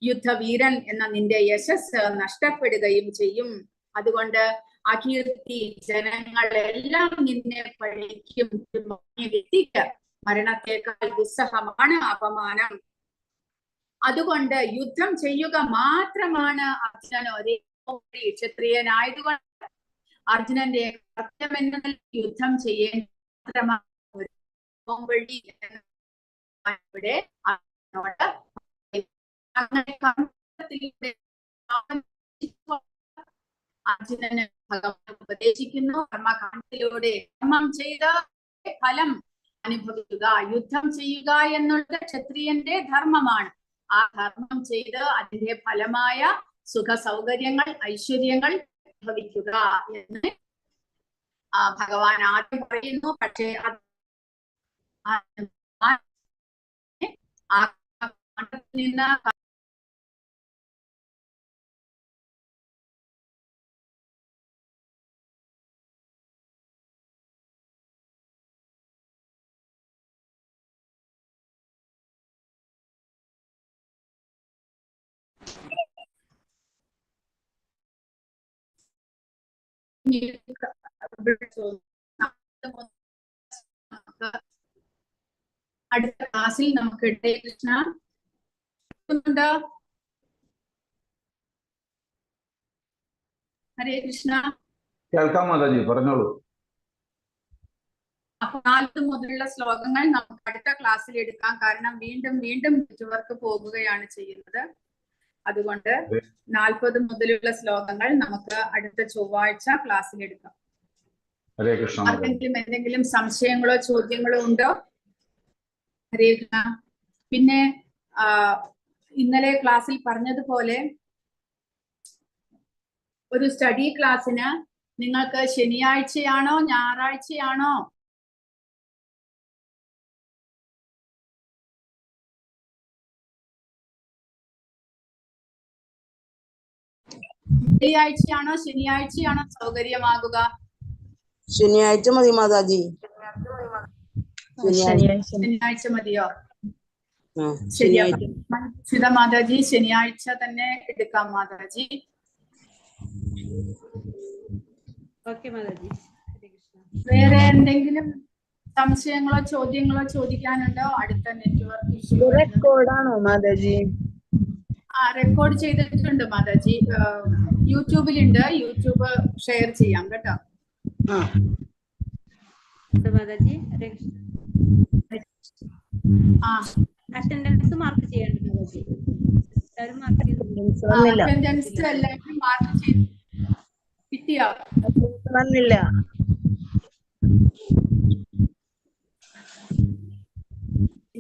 യുദ്ധവീരൻ എന്ന നിന്റെ യശസ് നഷ്ടപ്പെടുകയും ചെയ്യും. അതുകൊണ്ട് അകീർത്തി ജനങ്ങളെല്ലാം നിന്നെ പഴിക്കും. വ്യക്തിക്ക് മരണത്തേക്കാൾ ദുസ്സഹമാണ് അപമാനം. അതുകൊണ്ട് യുദ്ധം ചെയ്യുക മാത്രമാണ് അർജുനൻ ഒരേ ക്ഷത്രിയനായതുകൊണ്ട് അർജുനന്റെ കർത്തവ്യം എന്നതിൽ യുദ്ധം ചെയ്യേണ്ട വഴി ഇവിടെ അങ്ങനെ അർജുനന് ഭഗവാൻ ഉപദേശിക്കുന്നു, കർമ്മകാണ്ഡത്തിലൂടെ കർമ്മം ചെയ്ത ഫലം അനുഭവിക്കുക. യുദ്ധം ചെയ്യുക എന്നുള്ളത് ക്ഷത്രിയന്റെ ധർമ്മമാണ്. ആ ധർമ്മം ചെയ്ത് അതിന്റെ ഫലമായ സുഖ സൗകര്യങ്ങൾ ഐശ്വര്യങ്ങൾ അനുഭവിക്കുക എന്ന് ഭഗവാൻ ആദ്യം പറയുന്നു. പക്ഷേ നിന്ന് അടുത്ത ക്ലാസ്സിൽ നമുക്ക് ഹരേ കൃഷ്ണ ഹരേ കൃഷ്ണ കേൾക്കാം മാതാജി, പറഞ്ഞോളൂ. അപ്പൊ 4 മുതലുള്ള ശ്ലോകങ്ങൾ നമുക്ക് അടുത്ത ക്ലാസ്സിൽ എടുക്കാം. കാരണം വീണ്ടും വീണ്ടും നെറ്റ്വർക്ക് പോകുകയാണ് ചെയ്യുന്നത്. അതുകൊണ്ട് 40 മുതലുള്ള ശ്ലോകങ്ങൾ നമുക്ക് അടുത്ത ചൊവ്വാഴ്ച ക്ലാസ്സിൽ എടുക്കാം. ഹരേ കൃഷ്ണ. ആർക്കെങ്കിലും എന്തെങ്കിലും സംശയങ്ങളോ ചോദ്യങ്ങളോ ഉണ്ടോ? ഹരേ കൃഷ്ണ. പിന്നെ ഇന്നലെ ക്ലാസ്സിൽ പറഞ്ഞതുപോലെ ഒരു സ്റ്റഡി ക്ലാസ്സിന് നിങ്ങൾക്ക് ശനിയാഴ്ചയാണോ ഞായറാഴ്ചയാണോ വെള്ളിയാഴ്ചയാണോ ശനിയാഴ്ചയാണോ സൗകര്യമാകുക? ശനിയാഴ്ച മതി മാതാജി. ശനിയാഴ്ച മതിയോ? ശരിയാ മാതാജി, ശനിയാഴ്ച തന്നെ എടുക്കാം മാതാജി. ഓക്കെ മാതാജി. ഹരേ കൃഷ്ണ. വേറെ എന്തെങ്കിലും സംശയങ്ങളോ ചോദ്യങ്ങളോ ചോദിക്കാനുണ്ടോ? അടുത്ത നെറ്റ്വർക്ക് ഇഷ്യൂ റെക്കോർഡാണോ മാതാജി? റെക്കോർഡ് ചെയ്തിട്ടുണ്ട് മാതാജി. യൂട്യൂബിലുണ്ട്. യൂട്യൂബ് ഷെയർ ചെയ്യാം കേട്ടോ. മാതാജി ഹരേ കൃഷ്ണ. അറ്റൻഡൻസ് മാർക്ക് ചെയ്യേണ്ടത് മാതാജി. എല്ലാവരും മാർക്ക് ചെയ്തു. അറ്റൻഡൻസ് എല്ലാവരും മാർക്ക് ചെയ്തു. കിട്ടിയോ? വന്നില്ല.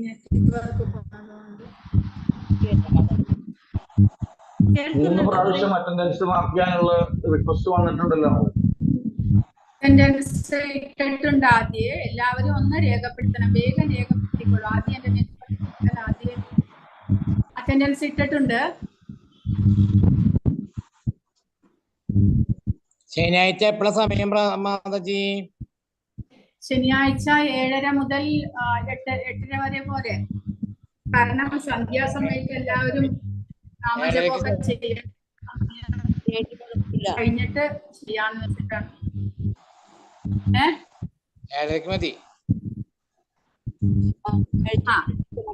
നെറ്റ്വർക്ക് 3 പ്രാവശ്യം അറ്റൻഡൻസ് മാർക്ക് ചെയ്യാനുള്ള റിക്വസ്റ്റ് വന്നിട്ടുണ്ടല്ലോ. അറ്റൻഡൻസ് ഇട്ടിട്ടുണ്ട്. ആദ്യം എല്ലാവരും ഒന്ന് രേഖപ്പെടുത്തണം. വേഗം രേഖപ്പെടുത്തിക്കോളൂ. ആദ്യം എന്റെ നെറ്റ്വർക്ക് ആദ്യം അറ്റൻഡൻസ് ഇട്ടിട്ടുണ്ട്. ശനിയാഴ്ച എപ്പോഴാ സമയം മാതാജി? ശനിയാഴ്ച 7:30 മുതൽ 8:30 വരെ പോരെ? കാരണം സന്ധ്യാസമയത്ത് എല്ലാവരും നാമജപമൊക്കെ ചെയ്യണം. കഴിഞ്ഞിട്ട് ചെയ്യാന്ന് വെച്ചിട്ടാണ്. 7:30 മതി.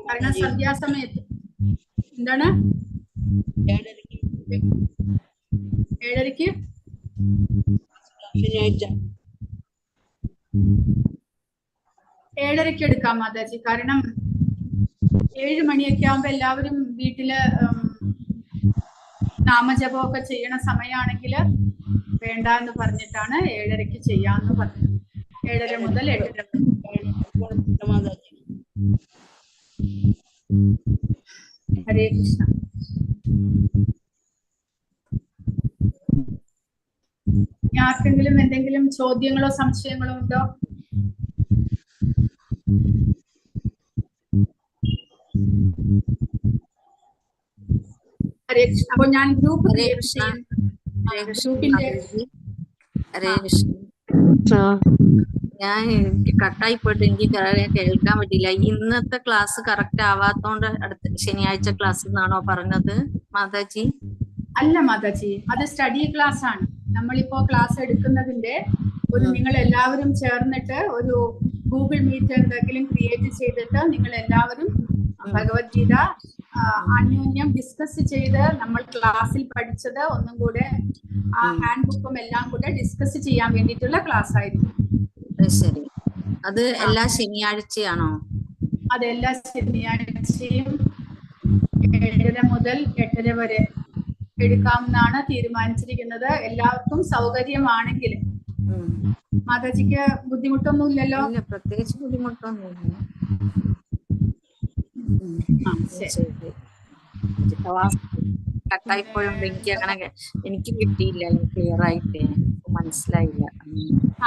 കാരണം സന്ധ്യാസമയത്ത് എന്താണ് 7:30 ശനിയാഴ്ച 7:30 എടുക്കാം മാതാജി. കാരണം 7 മണിയൊക്കെ ആവുമ്പോ എല്ലാവരും വീട്ടില് നാമജപമൊക്കെ ചെയ്യണ സമയമാണെങ്കിൽ വേണ്ട എന്ന് പറഞ്ഞിട്ടാണ് 7:30 ചെയ്യാന്ന് പറഞ്ഞത്. 7:30 മുതൽ 8:30 മാതാജി. ഹരേ കൃഷ്ണ. ആർക്കെങ്കിലും എന്തെങ്കിലും ചോദ്യങ്ങളോ സംശയങ്ങളോ ഉണ്ടോ? ഹരേ കൃഷ്ണ. അപ്പൊ ഞാൻ ഗ്രൂപ്പ് ഹരേ ക്രിയേറ്റ് കൃഷ്ണ. ഹരേ കൃഷ്ണ ഗ്രൂപ്പിന്റെ മാതാജി. ഹരേ കൃഷ്ണ. ഞാൻ എനിക്ക് കട്ടായി പോയിട്ട് എനിക്ക് കേൾക്കാൻ പറ്റില്ല. ഇന്നത്തെ ക്ലാസ് കറക്റ്റ് ആവാത്തോണ്ട് അടുത്ത ശനിയാഴ്ച ക്ലാസ് എന്നാണോ പറഞ്ഞത് മാതാജി? അല്ല മാതാജി, അത് സ്റ്റഡി ക്ലാസ് ആണ്. നമ്മളിപ്പോ ക്ലാസ് എടുക്കുന്നതിന്റെ ഒരു നിങ്ങൾ എല്ലാവരും ചേർന്നിട്ട് ഒരു ഗൂഗിൾ മീറ്റ് എന്തെങ്കിലും ക്രിയേറ്റ് ചെയ്തിട്ട് നിങ്ങൾ എല്ലാവരും ഭഗവത്ഗീത അന്യോന്യം ഡിസ്കസ് ചെയ്ത് നമ്മൾ ക്ലാസ്സിൽ പഠിച്ചത് ഒന്നും കൂടെ ആ ഹാൻഡ് ബുക്കും എല്ലാം കൂടെ ഡിസ്കസ് ചെയ്യാൻ വേണ്ടിയിട്ടുള്ള ക്ലാസ് ആയിരുന്നു. ശരി, അത് എല്ലാ ശനിയാഴ്ചയാണോ? അത് എല്ലാ ശനിയാഴ്ചയും 7:30 മുതൽ 8:30 വരെ എടുക്കാമെന്നാണ് തീരുമാനിച്ചിരിക്കുന്നത്. എല്ലാവർക്കും സൗകര്യമാണെങ്കിൽ. മാതാജിക്ക് ബുദ്ധിമുട്ടൊന്നുമില്ലല്ലോ? ഇല്ല, പ്രത്യേകിച്ച് ബുദ്ധിമുട്ടൊന്നുമില്ല. കട്ടായിപ്പോഴും എനിക്ക് കിട്ടിയില്ല, ക്ലിയർ ആയിട്ട് മനസ്സിലായില്ല.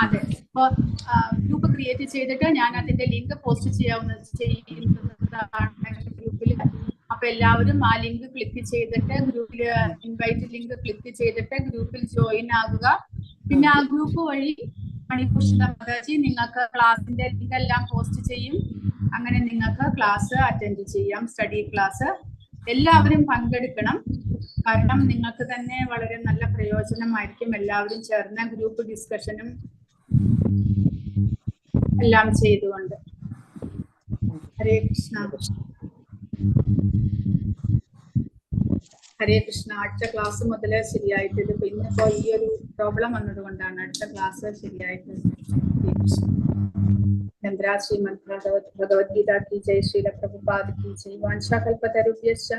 അതെ, അപ്പൊ ഗ്രൂപ്പ് ക്രിയേറ്റ് ചെയ്തിട്ട് ഞാൻ അതിന്റെ ലിങ്ക് പോസ്റ്റ് ചെയ്യുന്നതാണ് ഗ്രൂപ്പിൽ. അപ്പൊ എല്ലാവരും ആ ലിങ്ക് ക്ലിക്ക് ചെയ്തിട്ട് ഗ്രൂപ്പിൽ ഇൻവൈറ്റ് ലിങ്ക് ക്ലിക്ക് ചെയ്തിട്ട് ഗ്രൂപ്പിൽ ജോയിൻ ആകുക. പിന്നെ ആ ഗ്രൂപ്പ് വഴി മണിഭൂഷിത മാതാജി നിങ്ങൾക്ക് ക്ലാസിന്റെ ലിങ്ക് എല്ലാം പോസ്റ്റ് ചെയ്യും. അങ്ങനെ നിങ്ങൾക്ക് ക്ലാസ് അറ്റൻഡ് ചെയ്യാം, സ്റ്റഡി ക്ലാസ്. എല്ലാവരും പങ്കെടുക്കണം, കാരണം നിങ്ങൾക്ക് തന്നെ വളരെ നല്ല പ്രയോജനമായിരിക്കും. എല്ലാവരും ചേർന്ന ഗ്രൂപ്പ് ഡിസ്കഷനും എല്ലാം ചെയ്തുകൊണ്ട്. ഹരേ കൃഷ്ണ. ഹരേ കൃഷ്ണ. അടുത്ത ക്ലാസ് മുതൽ ശരിയായിട്ട് ഇത് ഇന്നിപ്പോ ഈ ഒരു പ്രോബ്ലം വന്നത് കൊണ്ടാണ് അടുത്ത ക്ലാസ് ശരിയായിട്ട്. ചന്ദ്ര ശ്രീമദ് ഭഗവത്ഗീത की जय, श्रील प्रभुपाद की जय। वाञ्छाकल्पतरुभ्यश्च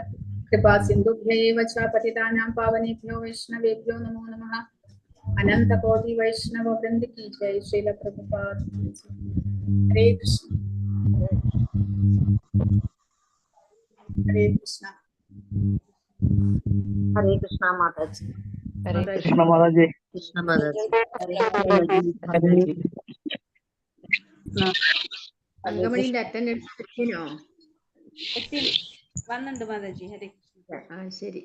कृपा सिन्धुभ्यैव च पतितानां पावनेभ्यो वैष्णवेभ्यो नमो नमः। अनंत कोटि वैष्णव वृंद की जय, श्रील प्रभुपाद की जय। हरे कृष्ण। हरे कृष्ण। ഹരേ കൃഷ്ണ മാതാജി. ഹരേ കൃഷ്ണ മാതാജി. കൃഷ്ണ മാതാജി. തങ്കമണിന്റെ അറ്റൻഡൻസ് കിട്ടിയോ? വന്നുണ്ട് മാതാജി. ഹരേ കൃഷ്ണ. ശരി.